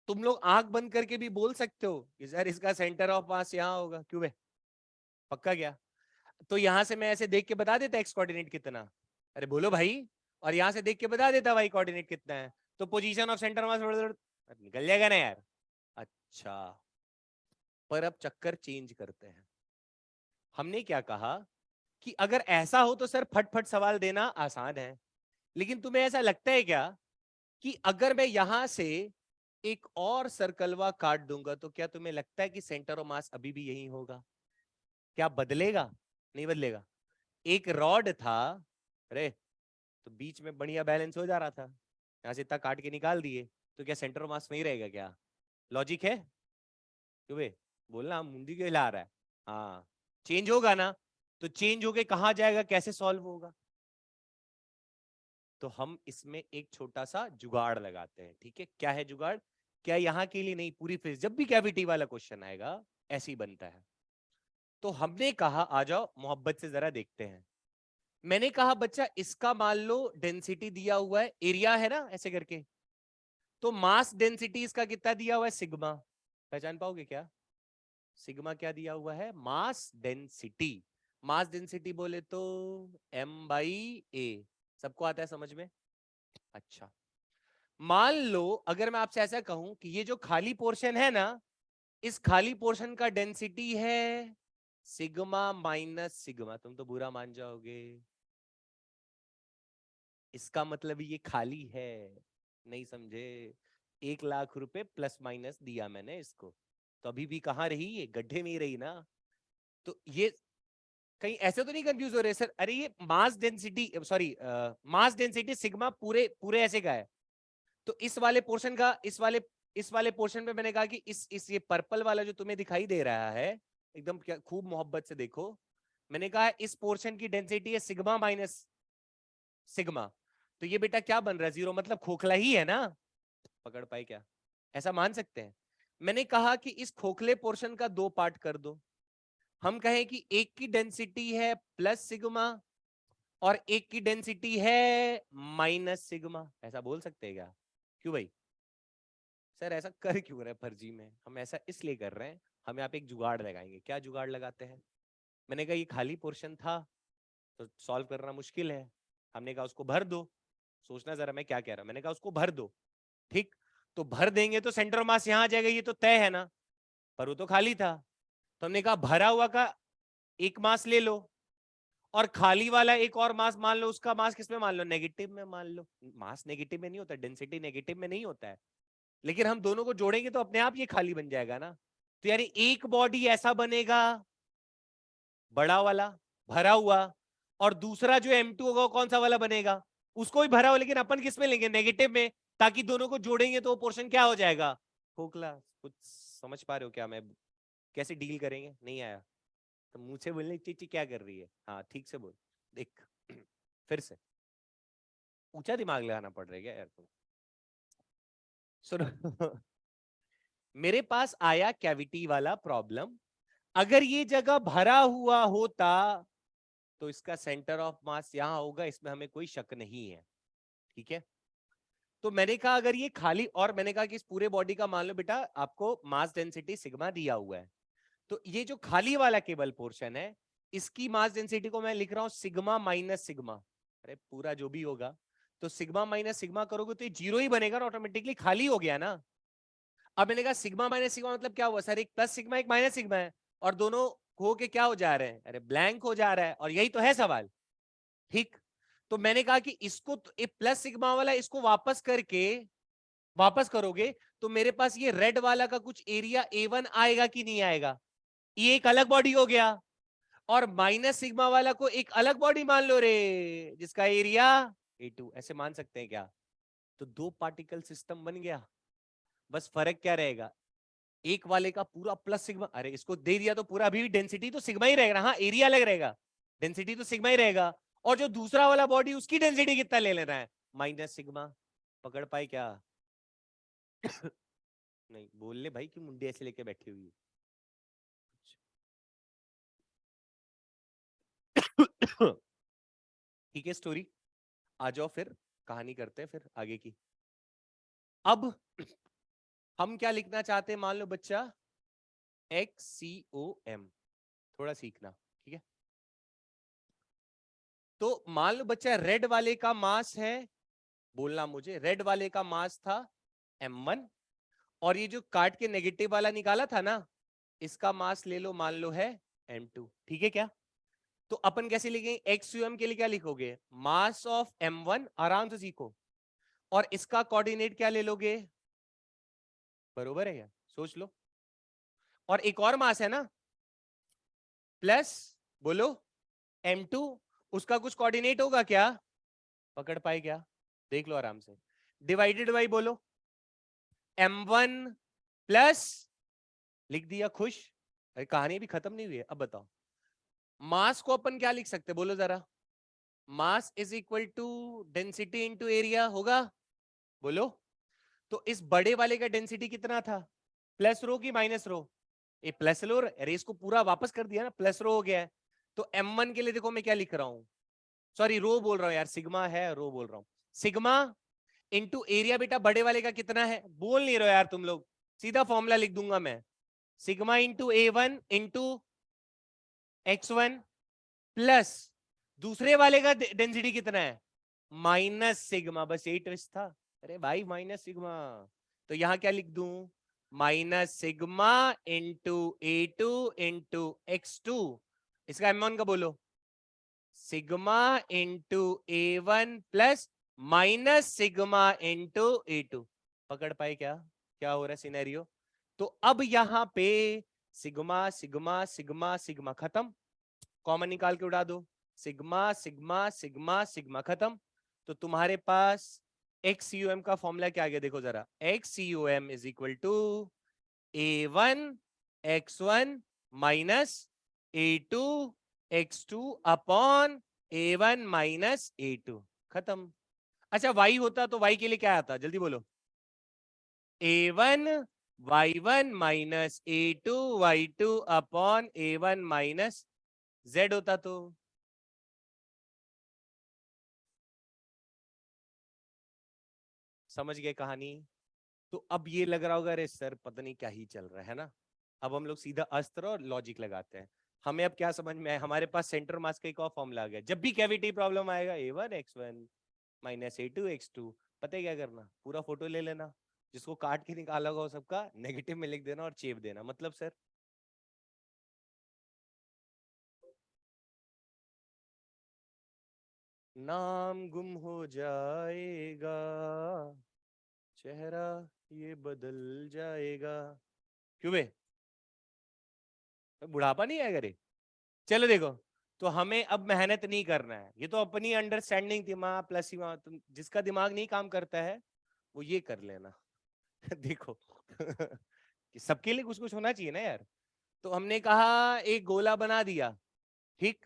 तुम लोग आंख बंद करके भी बोल सकते हो कि सर इसका सेंटर ऑफ मास यहां होगा? क्यों बे? पक्का क्या? तो यहां से मैं ऐसे देख के बता देता एक्स कोऑर्डिनेट कितना? अरे बोलो भाई। और यहां से देख के बता देता वाई कोऑर्डिनेट कितना है, तो पोजीशन ऑफ सेंटर मास निकल जाएगा ना यार। अच्छा, पर अब चक्कर चेंज करते हैं। हमने क्या कहा कि अगर ऐसा हो तो सर फट फट सवाल देना आसान है, लेकिन तुम्हें ऐसा लगता है क्या कि अगर मैं यहां से एक और सर्कलवा काट दूंगा तो क्या तुम्हें लगता है कि सेंटर ऑफ मास अभी भी यही होगा? क्या बदलेगा? नहीं बदलेगा। एक रॉड था, अरे, तो बीच में बढ़िया बैलेंस हो जा रहा था, यहां से इतना काट के निकाल दिए, तो क्या सेंटर ऑफ मास वही रहेगा क्या? लॉजिक है? क्यों बे? बोलना, मुंडी क्यों हिला रहा है? हाँ, चेंज होगा ना। तो चेंज होके कहां जाएगा, कैसे सॉल्व होगा? तो हम इसमें एक छोटा सा जुगाड़ लगाते हैं। ठीक है, क्या है जुगाड़? क्या यहाँ के लिए नहीं, पूरी फिजिक्स जब भी कैविटी वाला क्वेश्चन आएगा ऐसे ही बनता है। तो हमने कहा आ जाओ मोहब्बत से जरा देखते हैं। मैंने कहा बच्चा इसका मान लो डेंसिटी दिया हुआ है, एरिया है ना ऐसे करके, तो मास डेंसिटी इसका कितना दिया हुआ है? सिग्मा। पहचान पाओगे क्या? सिग्मा क्या दिया हुआ है? Mass density. मास डेंसिटी बोले तो m/a। सबको आता है समझ में? अच्छा, मान लो अगर मैं आपसे ऐसा कहूं कि ये जो खाली पोर्शन है ना, इस खाली पोर्शन का डेंसिटी है सिग्मा माइनस सिग्मा, तुम तो बुरा मान जाओगे। इसका मतलब ये खाली है। नहीं समझे? 1 लाख रुपए प्लस माइनस दिया मैंने इसको, तो अभी भी कहां रही? ये गड्ढे में ही रही ना। तो ये कहीं ऐसे तो नहीं कंफ्यूज हो रहे सर? अरे ये mass density, sorry, mass density sigma पूरे पूरे ऐसे का है, तो इस वाले पोर्शन का, इस वाले पोर्शन पे मैंने कहा कि इस ये पर्पल वाला जो तुम्हें दिखाई दे रहा है, एकदम क्या खूब मोहब्बत से देखो, मैंने कहा इस पोर्शन की डेंसिटी है सिग्मा माइनस सिग्मा। तो ये बेटा क्या बन रहा है? 0, मतलब खोखला ही है ना। पकड़ पाए क्या? ऐसा मान सकते हैं? मैंने कहा कि इस खोखले पोर्शन का 2 पार्ट कर दो। हम कहें कि एक की डेंसिटी है प्लस सिग्मा और एक की डेंसिटी है माइनस सिग्मा, ऐसा बोल सकते हैं क्या? क्यों भाई? सर ऐसा कर क्यों रहे फर्जी में? हम ऐसा इसलिए कर रहे हैं, हम यहाँ पे एक जुगाड़ लगाएंगे। क्या जुगाड़ लगाते हैं? मैंने कहा ये खाली पोर्शन था तो सॉल्व करना मुश्किल है, हमने कहा उसको भर दो। सोचना जरा मैं क्या कह रहा हूं, मैंने कहा उसको भर दो। ठीक, तो भर देंगे तो सेंटर मास यहां आ जाएगा, ये तो तय है ना, पर वो तो खाली था। तो हमने कहा भरा हुआ का एक मास ले लो और खाली वाला एक और मास मान लो, उसका मास किसमें मान लो? नेगेटिव में मान लो। मास नेगेटिव में नहीं होता, डेंसिटी नेगेटिव में नहीं होता है, लेकिन हम दोनों को जोड़ेंगे तो अपने आप ये खाली बन जाएगा ना। तो यानी एक बॉडी ऐसा बनेगा बड़ा वाला भरा हुआ, और दूसरा जो M2 होगा वो कौन सा वाला बनेगा? उसको भी भरा हुआ, लेकिन अपन किस में लेंगे? नेगेटिव में, ताकि दोनों को जोड़ेंगे तो वो पोर्शन क्या हो जाएगा? खोखला। कुछ समझ पा रहे हो क्या? मैं कैसे डील करेंगे? नहीं आया तो मुंह से बोलने चीची क्या कर रही है? हाँ ठीक से बोल। देख फिर से ऊंचा दिमाग लगाना पड़ रहा है क्या यार तुम? सुनो मेरे पास आया कैविटी वाला प्रॉब्लम। अगर ये जगह भरा हुआ होता तो इसका सेंटर ऑफ मास यहां होगा, इसमें हमें कोई शक नहीं है। ठीक है, तो मैंने कहा अगर ये खाली, और मैंने कहा कि इस पूरे बॉडी का मान लो बेटा आपको मास डेंसिटी सिग्मा दिया हुआ है, तो ये जो खाली वाला केबल पोर्शन है इसकी मास डेंसिटी को मैं लिख रहा हूं सिग्मा माइनस सिग्मा। अरे पूरा जो भी होगा तो सिग्मा माइनस सिग्मा करोगे तो ये जीरो ही बनेगा ना, ऑटोमेटिकली खाली हो गया ना। अब मैंने कहा सिग्मा माइनस सिग्मा मतलब क्या हुआ सर? एक प्लस सिग्मा एक माइनस सिग्मा है, और दोनों हो के क्या हो जा रहे हैं? अरे ब्लैंक हो जा रहा है, और यही तो है सवाल। ठीक, तो मैंने कहा कि इसको तो प्लस सिग्मा वाला इसको वापस करके वापस करोगे तो मेरे पास ये रेड वाला का कुछ एरिया A1 आएगा कि नहीं आएगा? ये एक अलग बॉडी हो गया, और माइनस सिग्मा वाला को एक अलग बॉडी मान लो रे, जिसका एरिया A2। ऐसे मान सकते हैं क्या? तो 2 पार्टिकल सिस्टम बन गया। बस फर्क क्या रहेगा? एक वाले का पूरा प्लस सिग्मा, अरे इसको दे दिया तो पूरा अभी भी डेंसिटी तो सिग्मा ही रहेगा, हाँ एरिया अलग रहेगा, डेंसिटी तो सिग्मा ही रहेगा। और जो दूसरा वाला बॉडी उसकी डेंसिटी कितना ले लेना है? Minus sigma. पकड़ पाए क्या? नहीं बोल ले भाई कि मुंडी ऐसे लेके बैठी हुई है। ठीक है स्टोरी, आ जाओ फिर कहानी करते हैं फिर आगे की। अब हम क्या लिखना चाहते हैं? मान लो बच्चा XCOM, थोड़ा सीखना। ठीक है, तो मान लो बच्चा रेड वाले का मास है, बोलना मुझे, रेड वाले का मास था M1, और ये जो काट के नेगेटिव वाला निकाला था ना, इसका मास ले लो मान लो है M2। ठीक है क्या? तो अपन कैसे लिखेंगे? XUM के लिए क्या लिखोगे? मास ऑफ M1, आराम से सीखो, और इसका कोऑर्डिनेट क्या ले लोगे? बरोबर है क्या? सोच लो। और एक और मास है ना प्लस, बोलो M2, उसका कुछ कोऑर्डिनेट होगा क्या? पकड़ पाए क्या? देख लो आराम से, डिवाइडेड बाई बोलो M1 प्लस, लिख दिया, खुश? अरे कहानी भी खत्म नहीं हुई है, अब बताओ मास को अपन क्या लिख सकते, बोलो जरा? Mass is equal to density into area होगा, बोलो। तो इस बड़े वाले का डेंसिटी कितना था? प्लस रो की माइनस रो? ये प्लस रो, अरे इसको पूरा वापस कर दिया ना, प्लस रो हो गया है। तो M1 के लिए देखो मैं क्या लिख रहा हूं, सॉरी रो बोल रहा हूं यार, सिग्मा है, रो बोल रहा हूं। सिग्मा इंटू एरिया बेटा बड़े वाले का कितना है? बोल नहीं रहे हो यार तुम लोग, सीधा फॉर्मूला लिख दूंगा मैं, sigma into A1 into X1 plus दूसरे वाले का डेंसिटी कितना है? माइनस सिग्मा, बस यही ट्विस्ट था। अरे भाई माइनस सिग्मा, तो यहां क्या लिख दूं? Minus sigma into A2 into X2, इसका M1 का बोलो, sigma into A1 plus minus sigma into A2। पकड़ पाए क्या क्या हो रहा है सिनेरियो? तो अब यहां पे सिग्मा सिग्मा सिग्मा सिग्मा खत्म, कॉमन निकाल के उड़ा दो, सिग्मा सिग्मा सिग्मा सिग्मा खत्म। तो तुम्हारे पास XCOM का फॉर्मूला क्या आ गया? देखो जरा, XCOM is equal to A1 X1 minus A2 X2 upon A1 minus A2, खत्म। अच्छा y होता तो y के लिए क्या आता, जल्दी बोलो? A1 Y1 minus A2 Y2 upon A1 minus Z होता तो समझ गए कहानी। तो अब ये लग रहा होगा अरे सर पता नहीं क्या ही चल रहा है ना। अब हम लोग सीधा अस्त्र और लॉजिक लगाते हैं। हमें अब क्या समझ में आया, हमारे पास सेंटर मास का एक और फॉर्मूला आ गया। जब भी कैविटी प्रॉब्लम आएगा A1 X1 minus A2 X2, पता है क्या करना, पूरा फोटो ले लेना, जिसको काट के निकाला होगा सबका नेगेटिव में लिख देना और चेप देना। मतलब सर नाम गुम हो जाएगा, चेहरा ये बदल जाएगा। क्यों बे, बुढ़ापा नहीं आएगा रे। चलो देखो, तो हमें अब मेहनत नहीं करना है, ये तो अपनी अंडरस्टैंडिंग दिमाग प्लस ही तुम जिसका दिमाग नहीं काम करता है वो ये कर लेना। देखो कि सबके लिए कुछ कुछ होना चाहिए ना यार। तो हमने कहा एक गोला बना दिया, ठीक।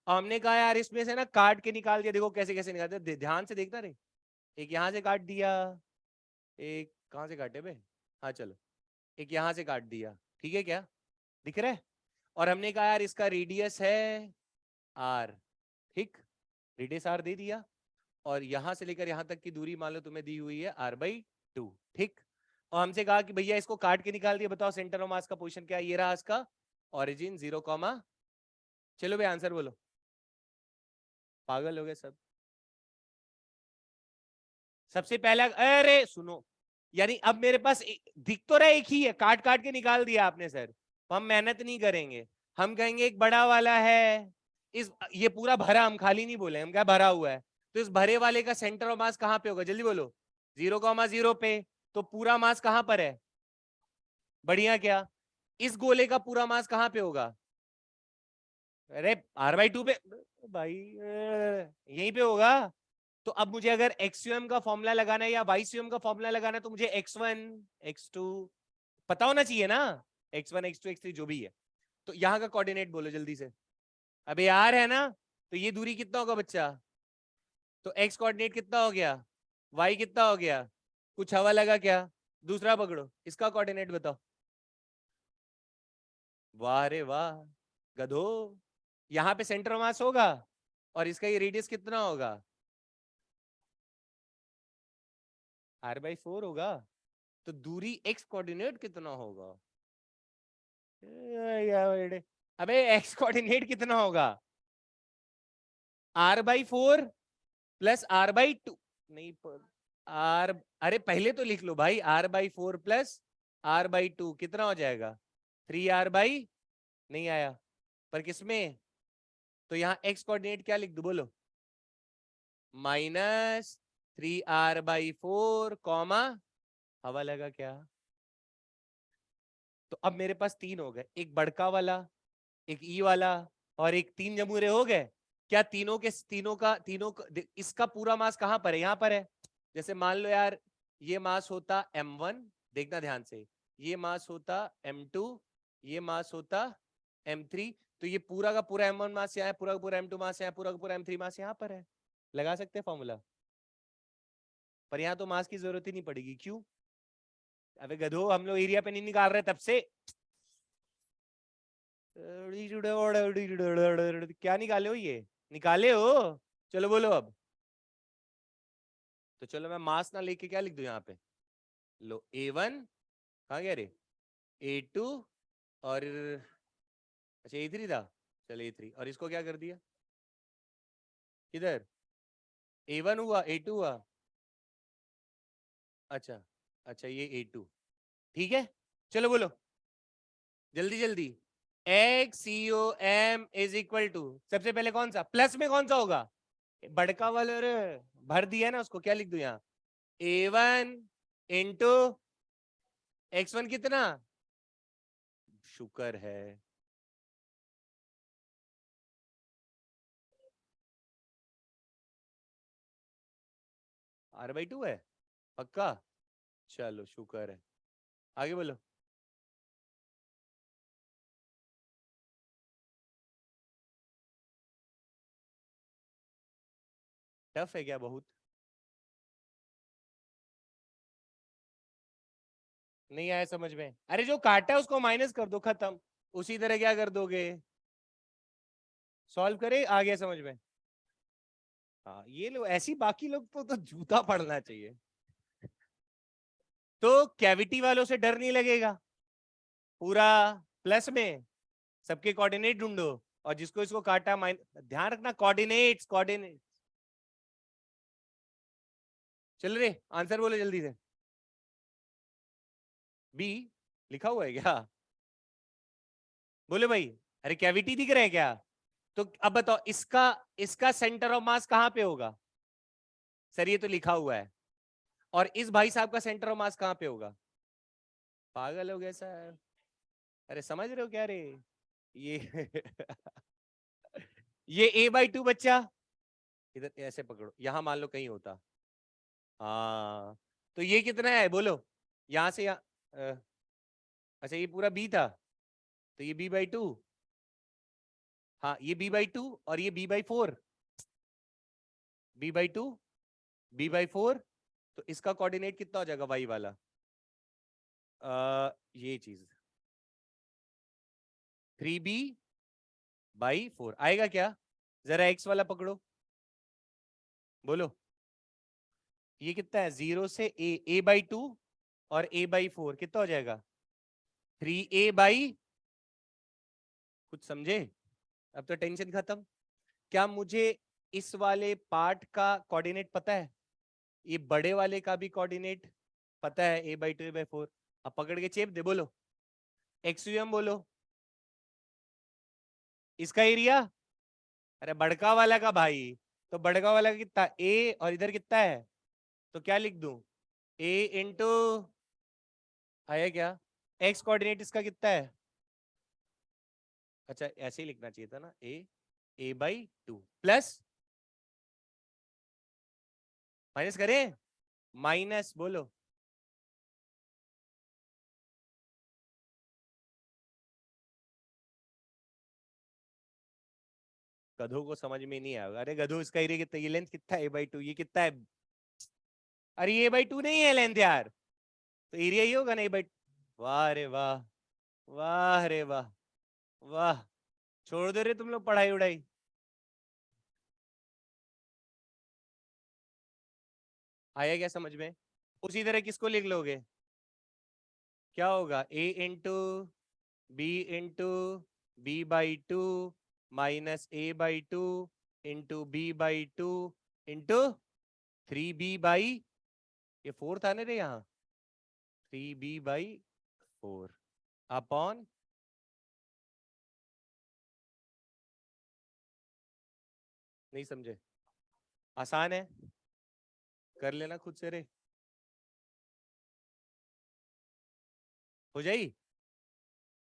और हमने कहा यार इसमें से ना काट के निकाल दिया, देखो कैसे कैसे निकालते ध्यान से देखना रे। एक यहाँ से काट दिया, एक कहाँ से काटे बे, हाँ चलो, एक यहाँ से काट दिया, ठीक है क्या, दिख रहा है। और हमने कहा यार इसका रेडियस है आर, ठीक, रेडियस आर दे दिया। और यहां से लेकर यहां तक की दूरी मान लो तुम्हें दी हुई है r/2, ठीक। और हमसे कहा कि भैया इसको काट के निकाल दिया, बताओ सेंटर ऑफ मास का पोजीशन क्या है, ये रहा इसका ओरिजिन 0, चलो भाई आंसर बोलो। पागल हो गए सब। सबसे पहला, अरे सुनो, यानी अब मेरे पास दिख तो रहा एक ही है, काट काट के निकाल दिया आपने सर, तो हम मेहनत नहीं करेंगे। हम कहेंगे एक बड़ा वाला है, इस ये पूरा भरा, हम खाली नहीं बोले, हम क्या भरा हुआ है। तो इस भरे वाले का सेंटर ऑफ मास कहां पे होगा, जल्दी बोलो। 0,0 पे। तो पूरा मास कहां पर है, बढ़िया क्या, इस गोले का पूरा मास कहां पे होगा, अरे r/2 पे भाई, यहीं पे होगा। तो अब मुझे अगर एक्सयूएम का फॉर्मूला लगाना है या वाईसीएम का फॉर्मूला लगाना है, तो मुझे x1 x2 पता होना चाहिए ना, x1 x2 x3 जो भी है। तो यहां का कोऑर्डिनेट बोलो जल्दी से। अबे यार है ना, तो ये दूरी कितना होगा बच्चा, तो x कोऑर्डिनेट कितना हो गया, y कितना हो गया, कुछ हवा लगा क्या, दूसरा पकड़ो, इसका कोऑर्डिनेट बताओ। वाह रे वाह, गधो, यहां पे सेंटर ऑफ मास होगा और इसका ये रेडियस कितना होगा, r/4 होगा। तो दूरी x कोऑर्डिनेट कितना होगा, अबे x कोऑर्डिनेट कितना होगा, r/4 प्लस r/2, नहीं r, अरे पहले तो लिख लो भाई, r/4 प्लस r/2 कितना हो जाएगा, 3r/, नहीं आया, पर किसमें, तो यहाँ x कोऑर्डिनेट क्या लिख दो बोलो, -3r/4 कॉमा, हवा लगा क्या। तो अब मेरे पास तीन हो गए, एक बड़का वाला, एक ई वाला, और एक तीन जमूरे हो गए। क्या तीनों के तीनों का, इसका पूरा मास कहां पर है, यहां पर है। जैसे मान लो यार ये मास होता m1, देखना ध्यान से, ये मास होता m2, ये मास होता m3, तो ये पूरा का पूरा m1 मास यहाँ है, पूरा का पूरा m2 मास यहाँ है, पूरा का पूरा m3 मास यहाँ पर है। लगा सकते हैं फॉर्मूला, पर यहाँ तो मास की जरूरत ही नहीं पड़ेगी, क्यों, अबे गधो हम लोग एरिया पे नहीं निकाल रहे तब से। क्या निकाले हो ये, निकाले हो, चलो बोलो अब। तो चलो मैं मास ना लेके क्या लिख दूं यहाँ पे, लो A1, कहाँ गया रे, A2, और अच्छा A3 था, चलो A3, और इसको क्या कर दिया, किधर, A1 हुआ A2 हुआ, अच्छा, अच्छा ये A2, ठीक है। चलो बोलो जल्दी जल्दी, XCOM इज इक्वल टू, सबसे पहले कौन सा, प्लस में कौन सा होगा, बड़का वाले, रे भर दिया ना उसको, क्या लिख दूं यहाँ, A1 इंटू x1 कितना, शुक्र है, r/2 है, पक्का, चलो शुक्र है, आगे बोलो। टफ है क्या बहुत, नहीं आया समझ में? अरे जो काटा है उसको माइनस कर दो, खत्म। उसी तरह क्या कर दोगे, सॉल्व करे, आ गया समझ में? हाँ ये लोग ऐसी, बाकी लोग तो जूता पड़ना चाहिए। तो कैविटी वालों से डर नहीं लगेगा, पूरा प्लस में सबके कोऑर्डिनेट ढूंढो, और जिसको इसको काटा माइन, ध्यान रखना कोऑर्डिनेट्स कोऑर्डिनेट। चल रहे, आंसर बोलो जल्दी से। बी लिखा हुआ है क्या? बोले भाई। अरे कैविटी दिख रहा है क्या? तो अब बताओ, इसका इसका सेंटर ऑफ मास कहां पे होगा? सर ये तो लिखा हुआ है। और इस भाई साहब का सेंटर ऑफ मास कहां पे होगा? पागल हो गया सर? अरे समझ रहे हो क्या रे? ये ये a/2 बच्चा, इधर ऐसे पकड़ो, यहां मान लो कहीं होता। हाँ, तो ये कितना है बोलो, यहां से यहाँ, अच्छा ये पूरा b था, तो ये b/2। हाँ ये b/2 और ये b/4, b/2 b/4। तो इसका कोऑर्डिनेट कितना हो जाएगा y वाला? ये चीज 3b/4 आएगा क्या? जरा x वाला पकड़ो, बोलो। ये कितना है, 0 से a/2 और a/4 कितना हो जाएगा? 3a/, कुछ समझे? अब तो टेंशन खत्म। क्या मुझे इस वाले पार्ट का कोऑर्डिनेट पता है? ये बड़े वाले का भी कोऑर्डिनेट पता है, a/2 a/4। अब पकड़ के चेप दे, बोलो एक्सयूएम बोलो। इसका एरिया, अरे बड़का वाला का भाई, तो बड़का वाला का कितना a, और इधर कितना है? तो क्या लिख दूं, a इंटू, आया क्या? x कोऑर्डिनेट इसका कितना है? अच्छा ऐसे ही लिखना चाहिए था ना, a/2 प्लस, माइनस करें, माइनस बोलो। गधों को समझ में नहीं आएगा। अरे गधो, इसका एरिया कितना, ये लेंथ कितना है a/2, ये कितना है? अरे ये a/2 नहीं है लेंथ यार, तो एरिया ही होगा ना a/, वाह रे वाह, वाह रे वाह, वाह। छोड़ दो रे तुम लोग पढ़ाई उड़ाई। आया क्या समझ में? उसी तरह किसको लिख लोगे, क्या होगा, a/b/2 minus a/2 into b/2 into 3b/, ये 4 था ना रे यहाँ, 3b/4 अपॉन, नहीं समझे? आसान है, कर लेना खुद से रे, हो जाई।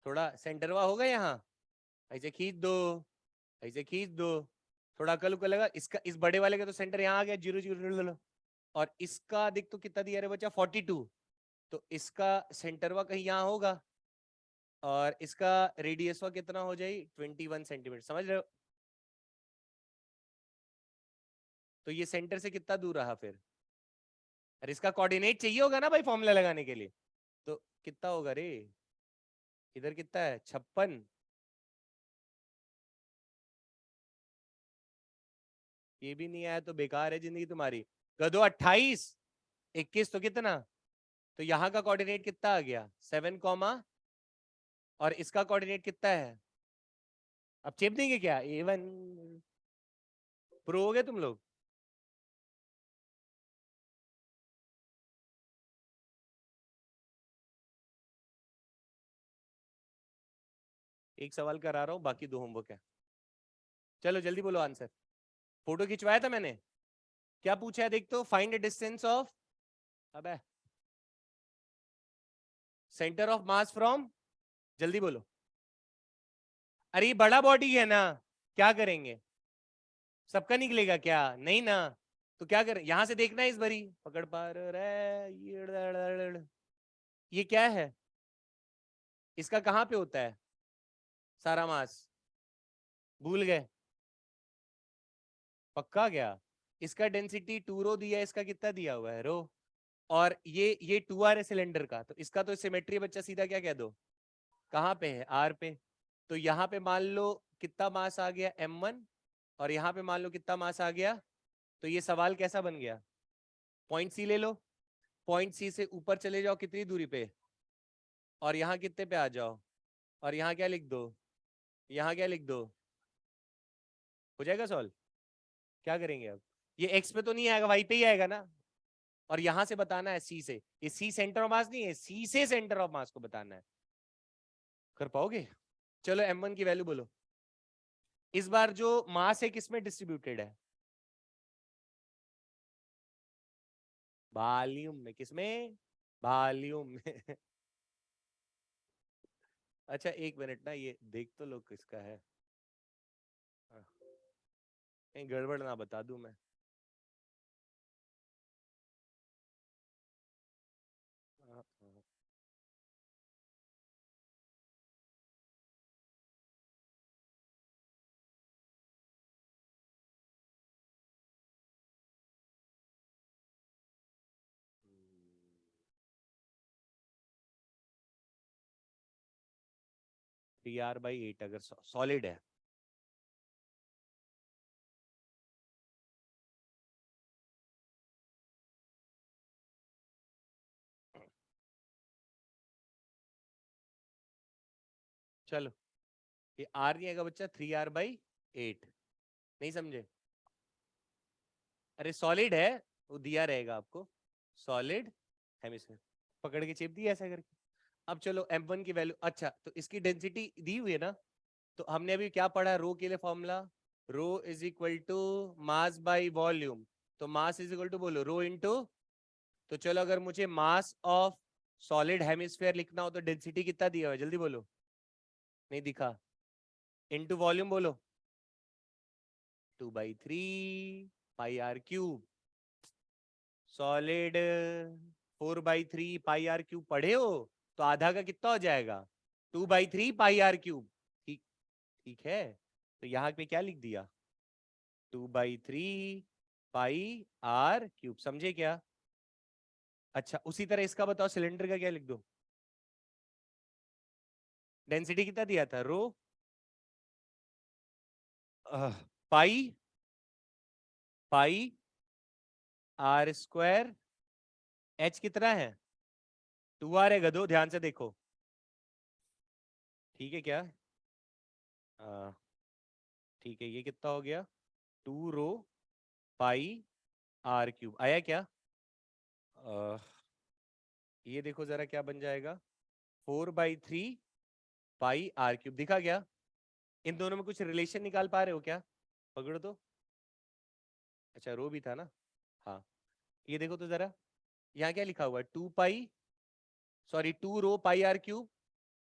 थोड़ा सेंटरवा होगा यहाँ, ऐसे खींच दो, ऐसे खींच दो, थोड़ा अकल उकल लगा। इसका, इस बड़े वाले का तो सेंटर यहाँ आ गया, 0 0 0, और इसका देख तो कितना दिया रे बच्चा, 42। तो इसका सेंटरवा कहीं यहाँ होगा, और इसका रेडियसवा कितना हो जाए, 21 सेंटीमीटर, समझ रहे हो? तो ये सेंटर से कितना दूर रहा फिर? अरे इसका कोऑर्डिनेट चाहिए होगा ना भाई फॉर्मूला लगाने के लिए, तो कितना होगा रे, इधर कितना है, 56। ये भी नहीं आया तो बेकार है जिंदगी तुम्हारी। गधो 28, 21 तो कितना, तो यहाँ का कोऑर्डिनेट कितना आ गया, 7, और इसका कोऑर्डिनेट कितना है? अब चेप देंगे क्या, A1? प्रो हो गए तुम लोग। एक सवाल करा रहा हूँ, बाकी 2 होमवर्क है। चलो जल्दी बोलो आंसर। फोटो खिंचवाया था मैंने, क्या पूछा है देख तो, फाइंड द डिस्टेंस ऑफ, अबे सेंटर ऑफ मास फ्रॉम, जल्दी बोलो। अरे ये बड़ा बॉडी है ना, क्या करेंगे, सबका निकलेगा क्या, नहीं ना? तो क्या करें, यहां से देखना है इस बारी, पकड़ पा रहे, ये क्या है, इसका कहां पे होता है सारा मास, भूल गए? पक्का क्या? इसका डेंसिटी 2 रो दिया है, इसका कितना दिया हुआ है रो, और ये 2r है सिलेंडर का, तो इसका तो सिमेट्री बच्चा, सीधा क्या कह दो, कहाँ पे है, r पे। तो यहाँ पे मान लो कितना मास आ गया m1, और यहाँ पे मान लो कितना मास आ गया। तो ये सवाल कैसा बन गया, पॉइंट सी ले लो, पॉइंट सी से ऊपर चले जाओ कितनी दूरी पे, और यहाँ कितने पे आ जाओ, और यहाँ क्या लिख दो, यहाँ क्या लिख दो, हो जाएगा सॉल्व। क्या करेंगे अब, ये एक्स पे तो नहीं आएगा, वाई पे ही आएगा ना। और यहां से बताना है सी से, ये सी सेंटर ऑफ मास नहीं है, सी से सेंटर ऑफ मास को बताना है। कर पाओगे? चलो m1 की वैल्यू बोलो। इस बार जो मास है किसमें डिस्ट्रीब्यूटेड है, वॉल्यूम में, किसमें, वॉल्यूम में। अच्छा एक मिनट ना, ये देख तो लो किसका है, हाँ, कहीं गड़बड़ ना बता दूं मैं। हाँ, हाँ। PR/8 अगर सॉलिड है, चलो ये R नहीं आएगा बच्चा, 3R/8, नहीं समझे? अरे सॉलिड है, वो दिया रहेगा आपको, सॉलिड हेमिस्फीयर, पकड़ के चेप दिया ऐसा करके। अब चलो m1 की वैल्यू, अच्छा तो इसकी डेंसिटी दी हुई है ना, तो हमने अभी क्या पढ़ा, रो के लिए formula, rho is equal to mass by volume. तो मास इज इक्वल टू बोलो रो इनटू, तो चलो अगर मुझे मास ऑफ सॉलिड हेमिस्फीयर लिखना हो तो डेंसिटी कितना दिया हुआ है, जल्दी बोलो, नहीं दिखा, इनटू वॉल्यूम बोलो, 2/3 πr³ सॉलिड, 4/3 πr³ पढ़े हो, तो आधा का कितना हो जाएगा, 2/3 πr³। ठीक, ठीक है, तो यहाँ पे क्या लिख दिया, 2/3 πr³, समझे क्या? अच्छा उसी तरह इसका बताओ, सिलेंडर का क्या लिख दो, डेंसिटी कितना दिया था, रो पाई, r², h कितना है, 2r है गधो, ध्यान से देखो, ठीक है क्या, आ, ठीक है, ये कितना हो गया, 2 रो πr³ आया क्या, आ, ये देखो जरा क्या बन जाएगा, 4/3 πr³ दिखा क्या, इन दोनों में कुछ रिलेशन निकाल पा रहे हो क्या, पकड़ो तो, अच्छा रो भी था ना, हाँ, ये देखो तो जरा, यहाँ क्या लिखा हुआ है, 2 रो πr³,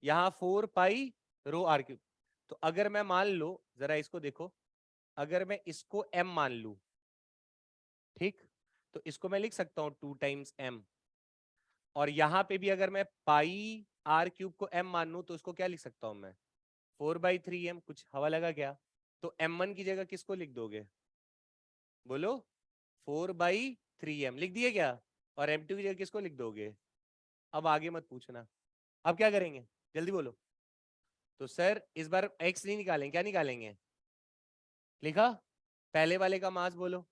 यहाँ 4 π रो r³। तो अगर मैं मान लो, जरा इसको देखो, अगर मैं इसको m मान लू, ठीक, तो इसको मैं लिख सकता हूँ 2 टाइम्स m, और यहाँ पे भी अगर मैं πr³ को m मान लू, तो उसको क्या लिख सकता हूँ मैं, 4/3m, कुछ हवा लगा क्या, तो m1 की जगह किसको लिख दोगे, बोलो, 4/3m लिख दिए क्या, और m2 की जगह किसको लिख दोगे, अब आगे मत पूछना, अब क्या करेंगे, जल्दी बोलो। तो सर इस बार x नहीं निकालेंगे, क्या निकालेंगे, लिखा, पहले वाले का मास बोलो,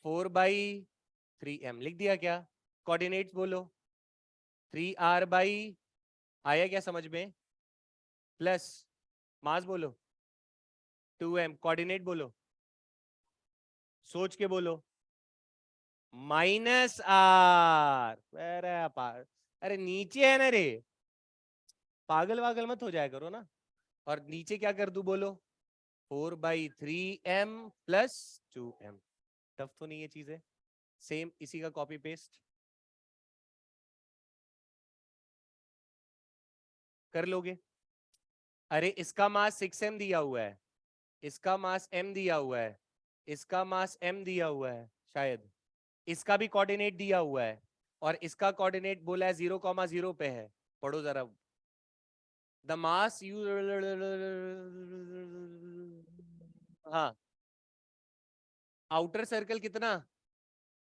4/3m लिख दिया क्या, कोऑर्डिनेट्स बोलो, 3r/, आया क्या समझ में, प्लस मास बोलो 2m, कोऑर्डिनेट बोलो, सोच के बोलो, -r, अरे नीचे है ना रे, पागल वागल मत हो जाया करो ना, और नीचे क्या कर दू बोलो, 4/3m + 2m, टफ तो नहीं है चीजें, सेम इसी का कॉपी पेस्ट कर लोगे। अरे इसका मास 6m दिया हुआ है, इसका मास m दिया हुआ है, इसका मास m दिया हुआ है शायद, इसका भी कोऑर्डिनेट दिया हुआ है, और इसका कोऑर्डिनेट बोला है 0,0 पे है, पढ़ो जरा, द मास यू, हाँ, आउटर सर्कल कितना,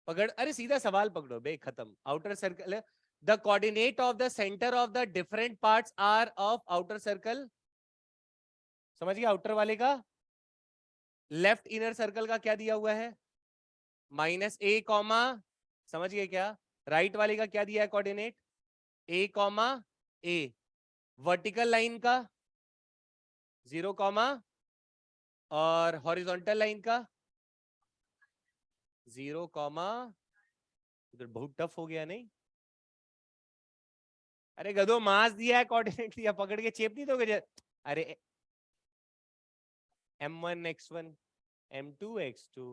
पकड़, अरे सीधा सवाल पकड़ो बे, खत्म। Outer circle, the coordinate of the centre of the different parts are of outer circle. समझ गया? आउटर वाले का, लेफ्ट इनर सर्कल का क्या दिया हुआ है? -a कॉमा, समझ गए क्या? राइट वाले का क्या दिया है coordinate? a comma a। Vertical line का 0 कॉमा, और हॉरिजॉन्टल लाइन का 0 कॉमा। उधर बहुत टफ हो गया नहीं? अरे गधो, मास दिया है, कोऑर्डिनेट दिया, पकड़ के चेप नहीं दोगे? अरे m1 x1 m2 x2,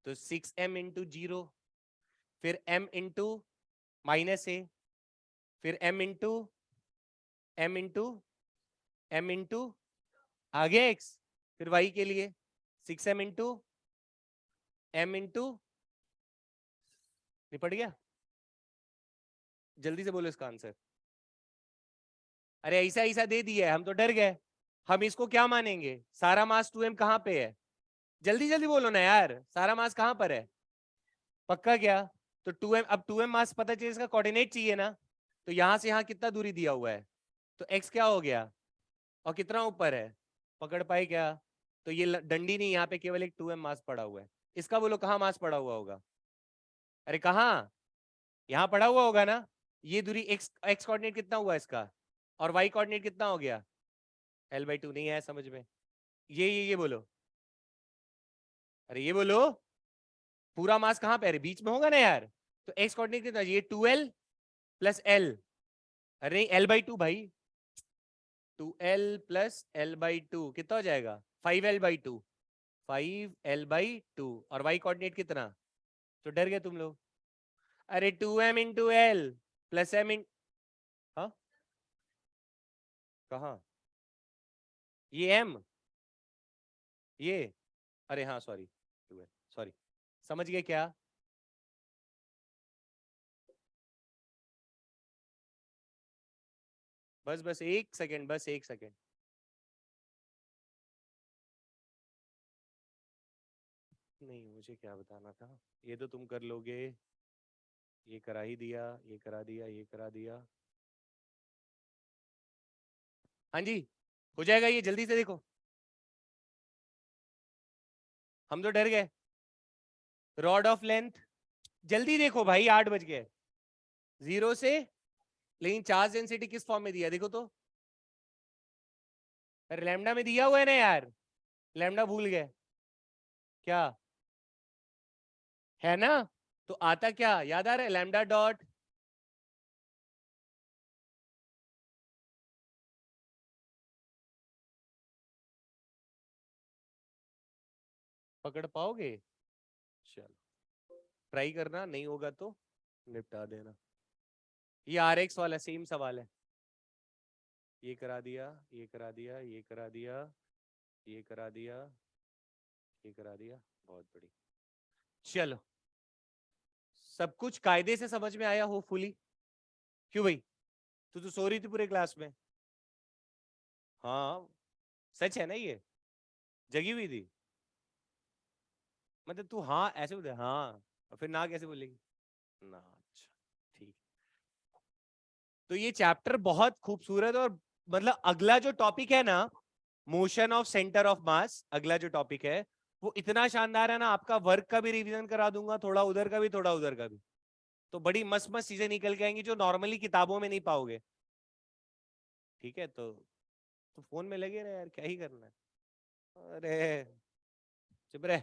तो 6m इंटू 0, फिर m इंटू -a, फिर m इंटू m इंटू आगे x, फिर y के लिए 6m इंटू m इंटू, निपट गया? जल्दी से बोलो इसका आंसर। अरे ऐसा ऐसा दे दिया है, हम तो डर गए। हम इसको क्या मानेंगे? सारा मास 2m कहाँ पे है? जल्दी जल्दी बोलो ना यार, सारा मास कहाँ पर है? पक्का क्या? तो 2m, अब 2m मास पता चाहिए, इसका कोऑर्डिनेट चाहिए ना। तो यहां से यहां कितना दूरी दिया हुआ है? तो x क्या हो गया, और कितना ऊपर है? पकड़ पाए क्या? तो ये डंडी नहीं, यहाँ पे केवल एक 2m मास पड़ा हुआ है। इसका बोलो कहाँ मास पड़ा हुआ होगा? अरे कहाँ? यहाँ पड़ा हुआ होगा ना। ये दूरी x कोऑर्डिनेट कितना हुआ इसका, और y कोऑर्डिनेट कितना हो गया? l/2। नहीं है समझ में? ये बोलो, अरे ये बोलो, पूरा मास कहाँ पे? अरे बीच में होगा ना यार। तो x कोऑर्डिनेट कितना? ये 2l प्लस l। अरे l/2 भाई, 2l प्लस l/2 कितना हो जाएगा? 5l/2, 5l/2। और y कोऑर्डिनेट कितना? तो डर गए तुम लोग। अरे 2m into l plus m इन, हाँ कहाँ? ये m, ये, अरे हाँ सॉरी, 2l, सॉरी। समझ गए क्या? बस बस एक सेकंड, बस एक सेकंड। नहीं, मुझे क्या बताना था, ये तो तुम कर लोगे। ये करा ही दिया, ये करा दिया, ये करा दिया। हाँ जी, हो जाएगा ये, जल्दी से देखो। हम तो डर गए। रॉड ऑफ लेंथ, जल्दी देखो भाई, 8 बज गए। 0 से, लेकिन चार्ज डेंसिटी किस फॉर्म में दिया देखो तो। अरे लैम्डा में दिया हुआ है ना यार, लैम्डा भूल गए क्या? है ना? तो आता क्या याद आ रहा है? लैम्डा डॉट, पकड़ पाओगे? चलो ट्राई करना, नहीं होगा तो निपटा देना। ये RX वाला सेम सवाल है। ये करा दिया, ये करा दिया, ये करा दिया, ये करा दिया, ये करा दिया, बहुत बड़ी। चलो, सब कुछ कायदे से समझ में आया होपफुली। क्यों भाई, तू तो सो रही थी पूरे क्लास में। हाँ, सच है ना ये? जगी हुई थी? मतलब तू हाँ ऐसे बोले हाँ, और फिर ना कैसे बोलेगी? ना, अच्छा, ठीक। तो ये चैप्टर बहुत खूबसूरत, और मतलब अगला जो टॉपिक है ना, motion of centre of mass, अगला जो टॉपिक है वो इतना शानदार है ना, आपका वर्क का भी रिवीजन करा दूंगा, थोड़ा उधर का भी, थोड़ा उधर का भी। तो बड़ी मस्त मस्त चीजें निकल के आएंगी जो नॉर्मली किताबों में नहीं पाओगे। ठीक है, तो फोन में लगे रहे यार, क्या ही करना है। अरे चुप रहे।